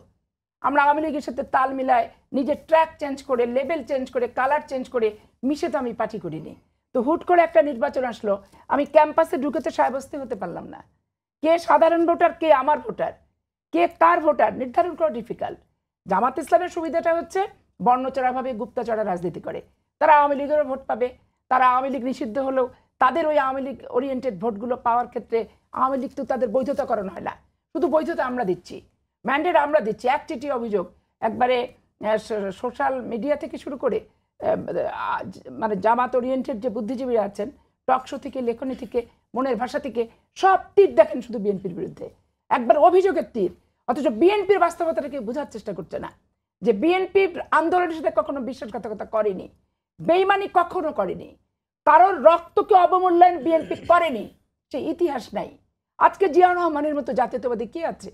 আমরা আওয়ামী লীগের সাথে তাল মিলায় নিজের ট্র্যাক চেঞ্জ করে, লেভেল চেঞ্জ করে, কালার চেঞ্জ করে মিশে তো আমি পার্টি করিনি। তো হুট করে একটা নির্বাচন আসলো, আমি ক্যাম্পাসে ঢুকে তো সাব্যস্ত হতে পারলাম না, কে সাধারণ ভোটার, কে আমার ভোটার, কে কার ভোটার নির্ধারণ করা ডিফিকাল্ট। জামাত ইসলামের সুবিধাটা হচ্ছে বর্ণচড়াভাবে গুপ্তচড়া রাজনীতি করে, তারা আওয়ামী লীগেরও ভোট পাবে, তারা আওয়ামী লীগ নিষিদ্ধ হলেও তাদের ওই আওয়ামী লীগ ওরিয়েন্টেড ভোটগুলো পাওয়ার ক্ষেত্রে আওয়ামী লীগ তো তাদের বৈধতাকরণ হয় না, শুধু বৈধতা আমরা দিচ্ছি। ম্যান্ডেট আমরা দিচ্ছি, একচিটি অভিযোগ একবারে সোশ্যাল মিডিয়া থেকে শুরু করে মানে জামাত ওরিয়েন্টেড যে বুদ্ধিজীবীরা আছেন, টকশো থেকে, লেখনী থেকে, মনের ভাষা থেকে, সব তীর দেখেন শুধু বিএনপির বিরুদ্ধে, একবার অভিযোগের তীর। অথচ বিএনপির বাস্তবতাটাকে বোঝার চেষ্টা করছে না যে বিএনপি আন্দোলনের সাথে কখনো বিশ্বাসঘাতকতা করেনি, বেইমানি কখনো করেনি, কারোর রক্তকে অবমূল্যায়ন বিএনপি করেনি, সে ইতিহাস নাই। আজকে জিয়াউর রহমানের মতো জাতীয়তাবাদী কে আছে?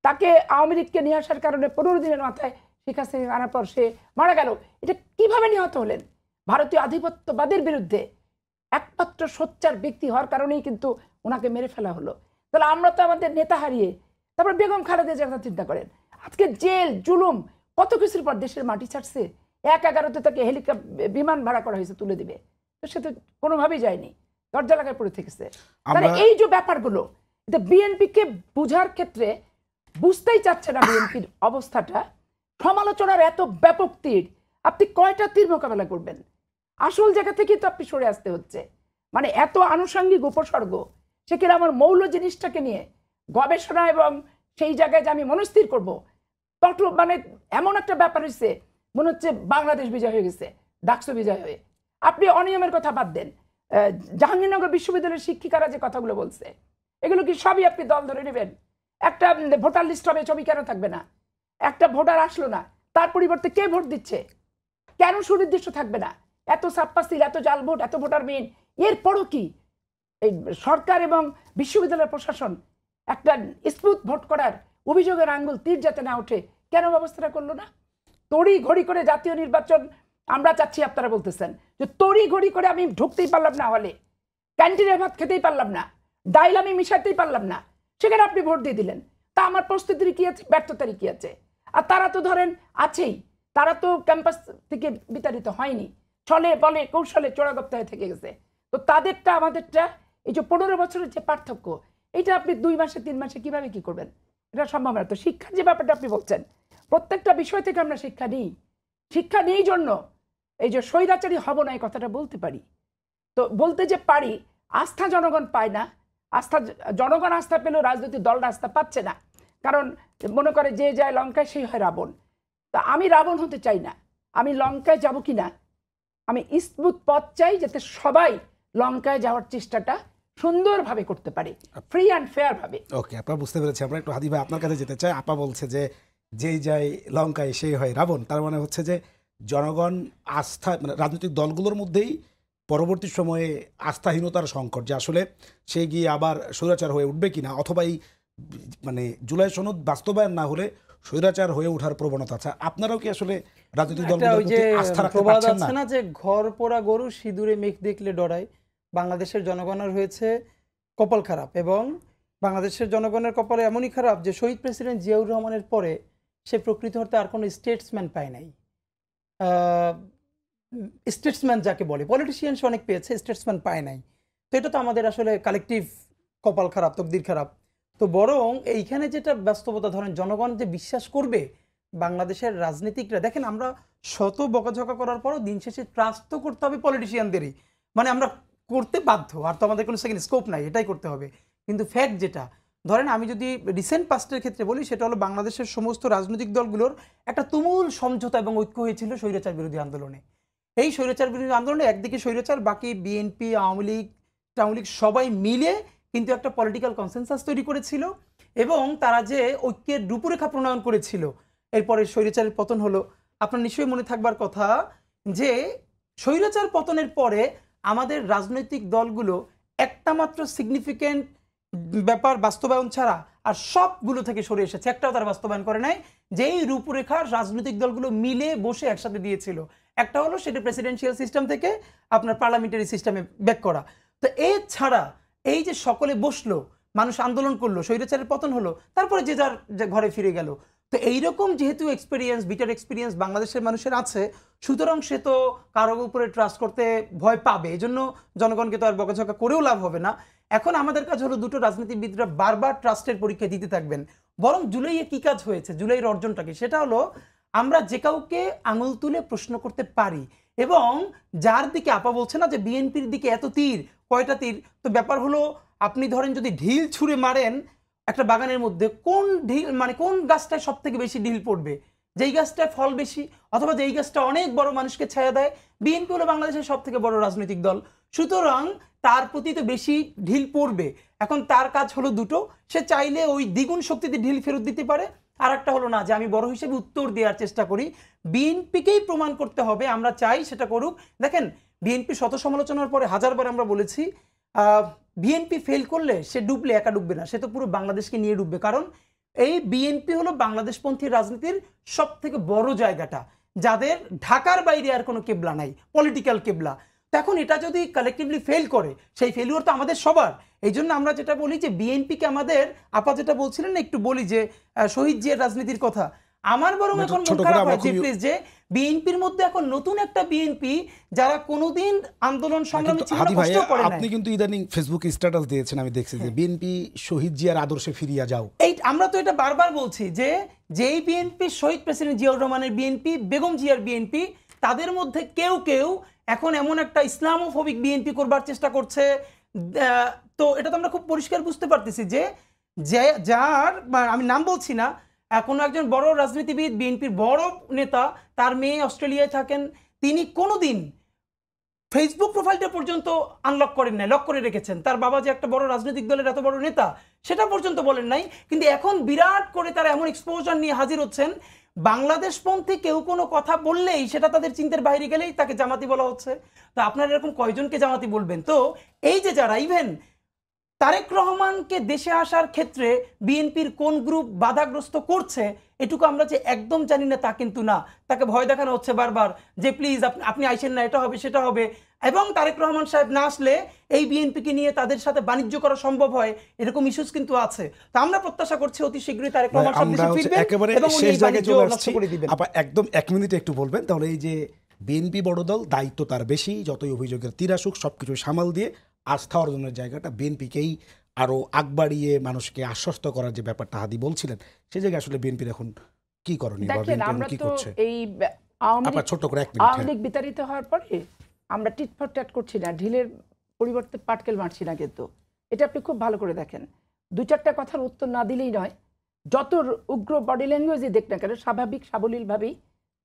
তাকে আওয়ামী লীগকে নিয়ে আসার কারণে 15 দিনের মাথায় শেখ হাসিনা আনার পর সে মারা গেল। এটা কিভাবে নিহত হলেন? ভারতীয় আধিপত্যবাদের বিরুদ্ধে একমাত্র সোচ্চার ব্যক্তি হওয়ার কারণেই কিন্তু ওনাকে মেরে ফেলা হলো। তাহলে আমরা তো আমাদের নেতা হারিয়ে, তারপর বেগম খালেদা জিয়ার কথা চিন্তা করেন, আজকে জেল জুলুম কত কিছুর পর দেশের মাটি ছাড়ছে। 1/11 তাকে হেলিকপ্টার বিমান ভাড়া করা হয়েছে তুলে দিবে, তো সে তো কোনোভাবেই যায়নি, দরজা লাগায় পড়ে থেকেছে। তাহলে এই যে ব্যাপারগুলো, এটা বিএনপিকে বুঝার ক্ষেত্রে বুঝতেই চাচ্ছে না বিএনপির অবস্থাটা। সমালোচনার এত ব্যাপক তীর, আপনি কয়টা তীর মোকাবেলা করবেন? আসল জায়গা থেকেই তো আপনি সরে আসতে হচ্ছে। মানে এত আনুষঙ্গিক উপসর্গ, সেখানে আমার মৌল জিনিসটাকে নিয়ে গবেষণা এবং সেই জায়গায় যে আমি মনস্থির করবো, তত মানে এমন একটা ব্যাপার হচ্ছে মনে হচ্ছে বাংলাদেশ বিজয় হয়ে গেছে ডাকসু বিজয় হয়ে। আপনি অনিয়মের কথা বাদ দেন, জাহাঙ্গীরনগর বিশ্ববিদ্যালয়ের শিক্ষিকারা যে কথাগুলো বলছে, এগুলো কি সবই আপনি দল ধরে নেবেন? একটা ভোটার লিস্ট হবে, ছবি কেন থাকবে না? একটা ভোটার আসলো না, তার পরিবর্তে কে ভোট দিচ্ছে? কেন সুনির্দিষ্ট থাকবে না? এত সাপ্পাসিল, এত জাল ভোট, এত ভোটার বিন, এরপরও কি এই সরকার এবং বিশ্ববিদ্যালয়ের প্রশাসন একটা স্মুথ ভোট করার অভিযোগের আঙ্গুল তীর যাতে না ওঠে কেন ব্যবস্থাটা করলো না? তড়ি ঘড়ি করে জাতীয় নির্বাচন আমরা চাচ্ছি, আপনারা বলতেছেন যে তড়ি ঘড়ি করে আমি ঢুকতেই পারলাম না হলে, ক্যান্টিনে ভাত খেতেই পারলাম না, ডাইল আমি মিশাতেই পারলাম না, সেখানে আপনি ভোট দিয়ে দিলেন। তা আমার প্রস্তুতির কি আছে, ব্যর্থতারই কি আছে? আর তারা তো ধরেন আছেই, তারা তো ক্যাম্পাস থেকে বিতাড়িত হয়নি, ছলে বলে কৌশলে চোরাগপ্তায় থেকে গেছে। তো তাদেরটা আমাদেরটা, এই যে 15 বছরের যে পার্থক্য, এটা আপনি 2 মাসে 3 মাসে কিভাবে কি করবেন? এটা সম্ভব না। তো শিক্ষার যে ব্যাপারটা আপনি বলছেন, প্রত্যেকটা বিষয় থেকে আমরা শিক্ষা নিই, শিক্ষা নেই জন্য এই যে স্বৈরাচারী হব না এই কথাটা বলতে পারি। তো বলতে যে পারি, আস্থা জনগণ পায় না। জনগণ আস্থা পেলেও রাজনৈতিক দলরা আস্থা পাচ্ছে না, কারণ মনে করে যে যায় লঙ্কায় সেই হয় রাবণ। তা আমি রাবণ হতে চাই না, আমি লঙ্কায় যাব কিনা, আমি স্মুথ পথ চাই যাতে সবাই লঙ্কায় যাওয়ার চেষ্টাটা সুন্দরভাবে করতে পারে, ফ্রি অ্যান্ড ফেয়ার ভাবে। ওকে, আপনারা বুঝতে পেরেছি। আমরা একটু হাদি ভাই আপনার কাছে যেতে চাই। আপা বলছে যে যেই যায় লঙ্কায় সেই হয় রাবণ, তার মানে হচ্ছে যে জনগণ আস্থা, মানে রাজনৈতিক দলগুলোর মধ্যেই পরবর্তী সময়ে আস্থাহীনতার সংকট, যে আসলে সে গিয়ে আবার স্বৈরাচার হয়ে উঠবে কিনা, অথবা এই মানে জুলাই সনদ বাস্তবায়ন না হলে স্বৈরাচার হয়ে ওঠার প্রবণতা আছে। আপনারাও কি আসলে রাজনৈতিক দলগুলোর প্রতি আস্থা রাখতে প্রবাদ পারছেন আছে না? না যে ঘর পোড়া গরু সিঁদুরে মেঘ দেখলে ডরায়। বাংলাদেশের জনগণের হয়েছে কপাল খারাপ, এবং বাংলাদেশের জনগণের কপালে এমনই খারাপ যে শহীদ প্রেসিডেন্ট জিয়াউর রহমানের পরে সে প্রকৃত অর্থে আর কোনো স্টেটসম্যান পায় নাই। স্টেটসম্যান যাকে বলে, পলিটিশিয়ান সে অনেক পেয়েছে, স্টেটসম্যান পায় নাই। তো এটা তো আমাদের আসলে কালেকটিভ কপাল খারাপ, তকদির খারাপ। তো বরং এইখানে যেটা বাস্তবতা, ধরেন জনগণ যে বিশ্বাস করবে বাংলাদেশের রাজনীতিকরা, দেখেন আমরা শত বকাঝকা করার পরও দিন শেষে ট্রাস্ট তো করতে হবে পলিটিশিয়ানদেরই, মানে আমরা করতে বাধ্য, আর তো আমাদের কোনো সেকেন্ড স্কোপ নাই, এটাই করতে হবে। কিন্তু ফ্যাক্ট যেটা, ধরেন আমি যদি রিসেন্ট পাস্টের ক্ষেত্রে বলি, সেটা হলো বাংলাদেশের সমস্ত রাজনৈতিক দলগুলোর একটা তুমুল সমঝোতা এবং ঐক্য হয়েছিল স্বৈরাচার বিরোধী আন্দোলনে। এই স্বৈরাচার বিরোধী আন্দোলনে একদিকে স্বৈরাচার, বাকি বিএনপি, আওয়ামী লীগ সবাই মিলে কিন্তু একটা পলিটিক্যাল কনসেনসাস তৈরি করেছিল, এবং তারা যে ঐক্যের রূপরেখা প্রণয়ন করেছিল। এরপরে স্বৈরাচারের পতন হলো। আপনার নিশ্চয়ই মনে থাকবার কথা যে স্বৈরাচার পতনের পরে আমাদের রাজনৈতিক দলগুলো একটা মাত্র সিগনিফিক্যান্ট ব্যাপার বাস্তবায়ন ছাড়া আর সবগুলো থেকে সরে এসেছে, একটাও তারা বাস্তবায়ন করে নাই। যেই রূপরেখা রাজনৈতিক দলগুলো মিলে বসে একসাথে দিয়েছিল, একটা হলো সেটা প্রেসিডেন্সিয়াল সিস্টেম থেকে আপনার পার্লামেন্টারি সিস্টেমে ব্যাক করা। তো এছাড়া এই যে সকলে বসলো, মানুষ আন্দোলন করলো, স্বৈরাচারের পতন হলো, তারপরে যে যার ঘরে ফিরে গেল। তো এইরকম যেহেতু এক্সপিরিয়েন্স, বিটার এক্সপিরিয়েন্স বাংলাদেশের মানুষের আছে, সুতরাং সে তো কারো উপরে ট্রাস্ট করতে ভয় পাবে। এই জন্য জনগণকে তো আর বকাঝকা করেও লাভ হবে না। এখন আমাদের কাজ হলো দুটো রাজনীতিবিদরা বারবার ট্রাস্টের পরীক্ষা দিতে থাকবেন। বরং জুলাইয়ে কি কাজ হয়েছে, জুলাইয়ের অর্জনটাকে, সেটা হলো আমরা যে কাউকে আঙুল তুলে প্রশ্ন করতে পারি, এবং যার দিকে আপা বলছে না যে বিএনপির দিকে এত তীর, কয়টা তীর, তো ব্যাপার হলো আপনি ধরেন যদি ঢিল ছুঁড়ে মারেন একটা বাগানের মধ্যে কোন ঢিল মানে কোন গাছটায় সব থেকে বেশি ঢিল পড়বে, যেই গাছটায় ফল বেশি অথবা যেই গাছটা অনেক বড় মানুষকে ছায়া দেয়। বিএনপি হলো বাংলাদেশের সব থেকে বড় রাজনৈতিক দল, সুতরাং তার প্রতি তো বেশি ঢিল পড়বে। এখন তার কাজ হলো দুটো, সে চাইলে ওই দ্বিগুণ শক্তিতে ঢিল ফেরত দিতে পারে, আর একটা হলো না যে আমি বড় হিসেবে উত্তর দেওয়ার চেষ্টা করি। বিএনপিকেই প্রমাণ করতে হবে, আমরা চাই সেটা করুক। দেখেন বিএনপি শত সমালোচনার পরে হাজারবার আমরা বলেছি বিএনপি ফেল করলে সে ডুবলে একা ডুববে না, সে তো পুরো বাংলাদেশকে নিয়ে ডুববে। কারণ এই বিএনপি হলো বাংলাদেশপন্থী রাজনীতির সব থেকে বড় জায়গাটা, যাদের ঢাকার বাইরে আর কোনো কেবলা নাই, পলিটিক্যাল কেবলা। এখন এটা যদি কালেকটিভলি ফেল করে, সেই ফেলিওর তো আমাদের সবার। এই জন্য আমরা যেটা বলি যে বিএনপিকে আমাদের, আপা যেটা বলছিলেন না, একটু বলি যে শহীদ জিয়ার রাজনীতির কথা। আমার বরং এখন মন খারাপ হয় যে প্লিজ যে বিএনপির মধ্যে এখন নতুন একটা বিএনপি যারা কোনোদিন আন্দোলন সংগ্রামী ছিল না, কষ্ট করে নাই। আপনি কিন্তু ইদানিং ফেসবুকে স্ট্যাটাস দিয়েছেন, আমি দেখছি যে বিএনপি শহীদ জিয়ার আদর্শে ফিরিয়া যাও। এই আমরা তো এটা বারবার বলছি যে যেই বিএনপি শহীদ প্রেসিডেন্ট জিয়াউর রহমানের বিএনপি, বেগম জিয়ার বিএনপি, তাদের মধ্যে কেউ কেউ এখন এমন একটা ইসলামোফোবিক বিএনপি করবার চেষ্টা করছে। তো এটা তো আমরা খুব পরিষ্কার বুঝতে পারতেছি যে যার আমি নাম বলছি না, কোনো একজন বড় রাজনীতিবিদ, বিএনপির বড় নেতা, তার মেয়ে অস্ট্রেলিয়ায় থাকেন, তিনি কোনোদিন ফেসবুক প্রোফাইলটা পর্যন্ত আনলক করেন নাই, লক করে রেখেছেন। তার বাবা যে একটা বড় রাজনৈতিক দলের এত বড় নেতা সেটা পর্যন্ত বলেন নাই, কিন্তু এখন বিরাট করে তারা এমন এক্সপোজার নিয়ে হাজির হচ্ছেন, বাংলাদেশপন্থী কেউ কোনো কথা বললেই সেটা তাদের চিন্তার বাইরে গেলেই তাকে জামাতি বলা হচ্ছে। তো আপনারা এরকম কয়জনকে জামাতি বলবেন? তো এই যে যারা ইভেন তারেক রহমানকে দেশে আসার ক্ষেত্রে বিএনপির কোন গ্রুপ বাধাগ্রস্ত করছে এটুকু আমরা যে একদম জানি না তা কিন্তু না, তাকে ভয় দেখানো হচ্ছে বারবার যে প্লিজ আপনি আইসেন না, এটা হবে সেটা হবে। এবং তারেক রহমান সাহেব না আসলে এই বিএনপিকে নিয়ে তাদের সাথে বাণিজ্য করা সম্ভব হয়, এরকম ইস্যুস কিন্তু আছে। তো আমরা প্রত্যাশা করছি অতি শীঘ্রই তারেক রহমান সাহেব দেশে ফিরবেন এবং উনি এই বাণিজ্য নষ্ট করে দিবেন। আপা একদম 1 মিনিটে একটু বলবেন তাহলে, এই যে বিএনপি বড় দল, দায়িত্ব তার বেশি, যতই অভিযোগের তীর আসুক সবকিছু সামাল দিয়ে আস্থা অর্জনের জায়গাটা বিএনপিকেই আরো আগ বাড়িয়ে মানুষকে আশ্বস্ত করার যে ব্যাপারটা হাদি বলছিলেন, সেই জায়গায় আসলে বিএনপির এখন কি করণীয় বা বিএনপি কি করছে? এই আওয়ামী লীগ বিতাড়িত হওয়ার পরে আমরা টিট ফর ট্যাট করছি না, ঢিলের পরিবর্তে পাটকেল মারছি না, কিন্তু এটা আপনি খুব ভালো করে দেখেন। 2-4টা কথার উত্তর না দিলেই নয়, যত উগ্র বডি ল্যাঙ্গুয়েজই দেখ না কেন স্বাভাবিক সাবলীলভাবেই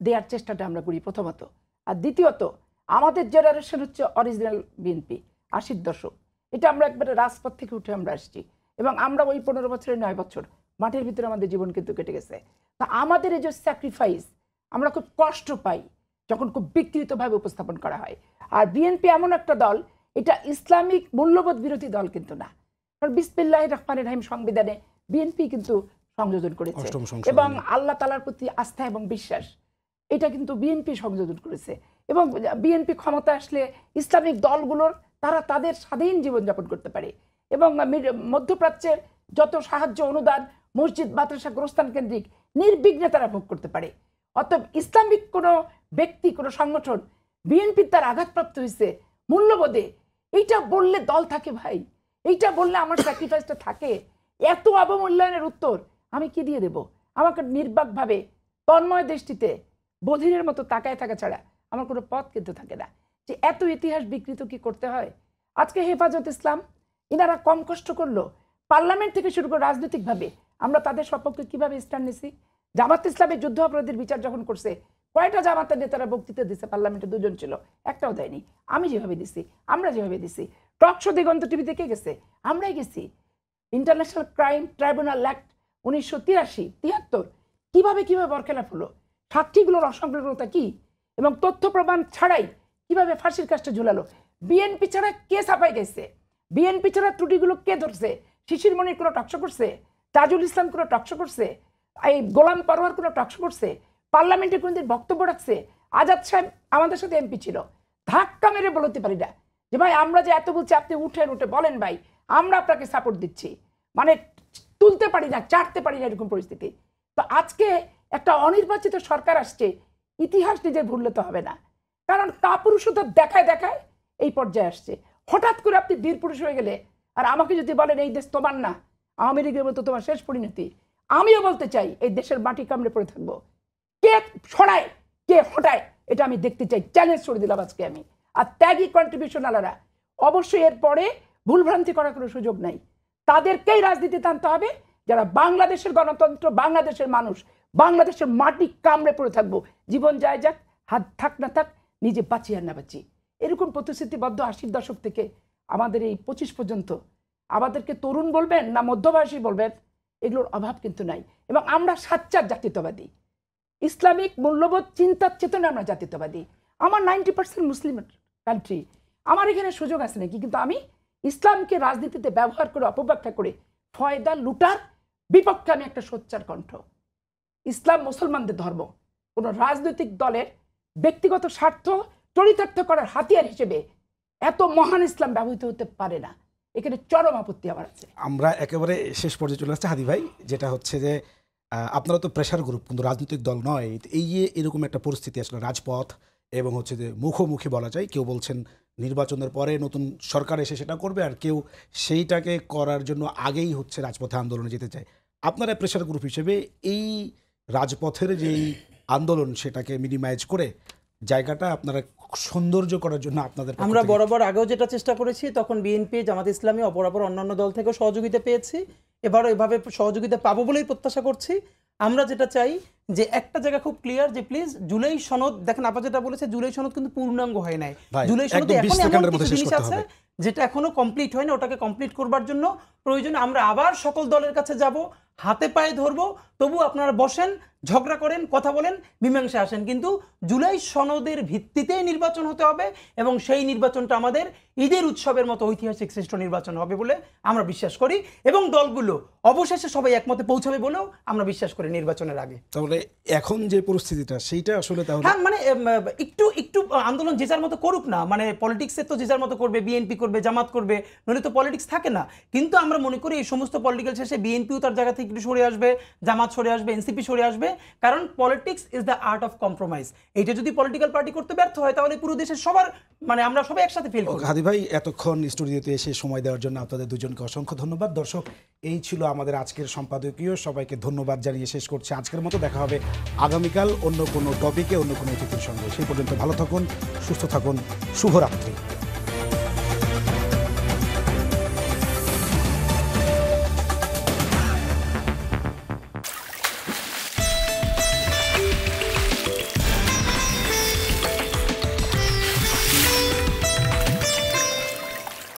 দেওয়ার চেষ্টাটা আমরা করি প্রথমত। আর দ্বিতীয়ত আমাদের জেনারেশন হচ্ছে অরিজিনাল বিএনপি 80-র দশক, এটা আমরা একবারে রাজপথ থেকে উঠে আমরা আসছি এবং আমরা ওই 15 বছরের 9 বছর মাঠের ভিতরে আমাদের জীবন কিন্তু কেটে গেছে। তা আমাদের এই যে স্যাক্রিফাইস আমরা খুব কষ্ট পাই যখন খুব বিকৃতভাবে উপস্থাপন করা হয়। আর বিএনপি এমন একটা দল, এটা ইসলামিক মূল্যবোধ বিরোধী দল কিন্তু না, কারণ বিসমিল্লাহির রহমানির রহিম সংবিধানে বিএনপি কিন্তু সংযোজন করেছে এবং আল্লাহ তাআলার প্রতি আস্থা এবং বিশ্বাস এটা কিন্তু বিএনপি সংযোজন করেছে। এবং বিএনপি ক্ষমতা আসলে ইসলামিক দলগুলোর তারা তাদের স্বাধীন জীবনযাপন করতে পারে এবং মধ্যপ্রাচ্যের যত সাহায্য অনুদান মসজিদ মাদ্রাসা গোরস্থান কেন্দ্রিক নির্বিঘ্নে তারা ভোগ করতে পারে। অতএব ইসলামিক কোনো ব্যক্তি কোনো সংগঠন বিএনপির তার আঘাতপ্রাপ্ত হয়েছে মূল্যবোধে, এইটা বললে দল থাকে ভাই, এইটা বললে আমার স্যাক্রিফাইসটা থাকে। এত অবমূল্যায়নের উত্তর আমি কি দিয়ে দেব? আমাকে নির্বাকভাবে তন্ময় দৃষ্টিতে বধিরের মতো তাকায় থাকা ছাড়া আমার কোনো পথ কিন্তু থাকে না। যে এত ইতিহাস বিকৃত কি করতে হয়? আজকে হেফাজত ইসলাম ইনারা কম কষ্ট করলো, পার্লামেন্ট থেকে শুরু করে রাজনৈতিকভাবে আমরা তাদের সপক্ষে কিভাবে স্ট্যান্ড নিছি। জামাত ইসলামের যুদ্ধ অপরাধীর বিচার যখন করছে, কয়টা জামাতের নেতারা বক্তৃতা দিচ্ছে? পার্লামেন্টে 2জন ছিল, একটাও দেয়নি। আমি যেভাবে দিছি, আমরা যেভাবে দিছি, টকশো দিগন্ত টিভিতে কে গেছে? আমরাই গেছি। ইন্টারন্যাশনাল ক্রাইম ট্রাইব্যুনাল অ্যাক্ট 1983-73 কিভাবে বরখেলাপ হলো, সাক্ষীগুলোর অসংলগ্নতা কি এবং তথ্য প্রমাণ ছাড়াই কিভাবে ফাঁসির কাজটা ঝুলালো। বিএনপি ছাড়া কে ছাপাই গেছে? বিএনপি ছাড়া ত্রুটিগুলো কে ধরছে? শিশির মনির কোনো টকশো করছে? তাজুল ইসলাম কোনো টকশো করছে? এই গোলাম পরোয়ার কোনো টকশো করছে? পার্লামেন্টে কোনদিন বক্তব্য রাখছে? আজাদ সাহেব আমাদের সাথে এমপি ছিল, ধাক্কা মেরে বলতে পারি না যে ভাই আমরা যে এত বলছি আপনি উঠে বলেন ভাই আমরা আপনাকে সাপোর্ট দিচ্ছি, মানে তুলতে পারি না, চাটতে পারি না, এরকম পরিস্থিতি। তো আজকে একটা অনির্বাচিত সরকার আসছে, ইতিহাস নিজের ভুললে তো হবে না, কারণ কাপুরুষতা দেখায় এই পর্যায়ে আসছে। হঠাৎ করে আপনি বীর পুরুষ হয়ে গেলে আর আমাকে যদি বলেন এই দেশ তোমার না, আওয়ামী লীগের মতো তোমার শেষ পরিণতি, আমিও বলতে চাই এই দেশের মাটি কামড়ে পড়ে থাকবো। কে ছড়ায় কে হটায় এটা আমি দেখতে চাই, চ্যালেঞ্জ করে দিলাম আজকে আমি। আর ত্যাগী কন্ট্রিবিউশন আলারা অবশ্যই এরপরে ভুলভ্রান্তি করার কোনো সুযোগ নাই, তাদেরকেই রাজনীতি টানতে হবে, যারা বাংলাদেশের গণতন্ত্র, বাংলাদেশের মানুষ, বাংলাদেশের মাটি কামড়ে পড়ে থাকবো, জীবন যায় যাক, হাত থাক না থাক, নিজে বাঁচি আর না বাঁচি, এরকম প্রতিশ্রুতিবদ্ধ 80-র দশক থেকে আমাদের এই 25 পর্যন্ত আমাদেরকে তরুণ বলবেন না মধ্যবয়সী বলবেন, এগুলোর অভাব কিন্তু নাই। এবং আমরা সাচ্চার জাতীয়তাবাদী, ইসলামিক মূল্যবোধ চিন্তার চেতনা আমরা জাতীয়তাবাদী। আমার 90% মুসলিম কান্ট্রি, আমার এখানে সুযোগ আছে নাকি? কিন্তু আমি ইসলামকে রাজনীতিতে ব্যবহার করে অপব্যাখ্যা করে ফয়দা লুটার বিপক্ষে আমি একটা সোচ্চার কণ্ঠ। ইসলাম মুসলমানদের ধর্ম, কোনো রাজনৈতিক দলের ব্যক্তিগত স্বার্থ চরিতার্থ করার হাতিয়ার হিসেবে এত মহান ইসলাম ব্যবহৃত হতে পারে না। এখানে চরম আপত্তি আমার আছে। আমরা একেবারে শেষ পর্যায়ে চলে আসছে হাদি ভাই, যেটা হচ্ছে যে আপনারা তো প্রেশার গ্রুপ, কিন্তু রাজনৈতিক দল নয়। এই যে এরকম একটা পরিস্থিতি আসলে রাজপথ এবং হচ্ছে যে মুখোমুখি বলা যায়, কেউ বলছেন নির্বাচনের পরে নতুন সরকার এসে সেটা করবে, আর কেউ সেইটাকে করার জন্য আগেই হচ্ছে রাজপথে আন্দোলনে যেতে চায়। আপনারা প্রেশার গ্রুপ হিসেবে এই রাজপথের যেই আন্দোলন সেটাকে মিনিমাইজ করে জায়গাটা আপনারা সৌন্দর্য করার জন্য আপনাদের পক্ষ আমরা থেকে- বরাবর আগেও যেটা চেষ্টা করেছি, তখন বিএনপি, জামাত ইসলামী, অপরাপর অন্যান্য দল থেকেও সহযোগিতা পেয়েছি, এবারও এভাবে সহযোগিতা পাবো বলেই প্রত্যাশা করছি। আমরা যেটা চাই যে একটা জায়গা খুব ক্লিয়ার, যে প্লিজ জুলাই সনদ, দেখেন আপা যেটা বলেছে, জুলাই সনদ কিন্তু পূর্ণাঙ্গ হয় নাই। ভাই, জুলাই সনদে একদম 20 এখন এমন সেকেন্ডের কিছু মধ্যে শেষ জিনিস করতে আছে হবে। যেটা এখনো কমপ্লিট হয় না, ওটাকে কমপ্লিট করবার জন্য প্রয়োজনে আমরা আবার সকল দলের কাছে যাব, হাতে পায়ে ধরবো, তবু আপনারা বসেন, ঝগড়া করেন, কথা বলেন, মীমাংসা আসেন, কিন্তু জুলাই সনদের ভিত্তিতেই নির্বাচন হতে হবে এবং সেই নির্বাচনটা আমাদের ঈদের উৎসবের মতো ঐতিহাসিক শ্রেষ্ঠ নির্বাচন হবে বলে আমরা বিশ্বাস করি, এবং দলগুলো অবশেষে সবাই একমতে পৌঁছাবে বলেও আমরা বিশ্বাস করি নির্বাচনের আগে। তাহলে এখন যে পরিস্থিতিটা সেইটা আসলে তাহলে হ্যাঁ, মানে একটু একটু আন্দোলন যে যার মতো করুক না, মানে পলিটিক্সের তো যে যার মতো করবে, বিএনপি করবে, জামাত করবে, নইলে তো পলিটিক্স থাকে না। কিন্তু আমরা মনে করি এই সমস্ত পলিটিক্যাল শেষে বিএনপিও তার জায়গা থেকে একটু সরে আসবে, জামাত সরে আসবে, এনসিপি সরে আসবে, কারণ politics is the art of compromise. এইটা যদি পলিটিক্যাল পার্টি করতে ব্যর্থ হয় তাহলে পুরো দেশের সবার, মানে আমরা সবাই একসাথে ফেল করব। হাদি ভাই, এতক্ষণ স্টুডিওতে এসে সময় দেওয়ার জন্য আপনাদের দুজনকে অসংখ্য ধন্যবাদ। দর্শক, এই ছিল আমাদের আজকের সম্পাদকীয়। সবাইকে ধন্যবাদ জানিয়ে শেষ করছি আজকের মতো। দেখা হবে আগামীকাল অন্য কোনো টপিকে, অন্য কোনো অতিথির সঙ্গে। সেই পর্যন্ত ভালো থাকুন, সুস্থ থাকুন, শুভরাত্রি।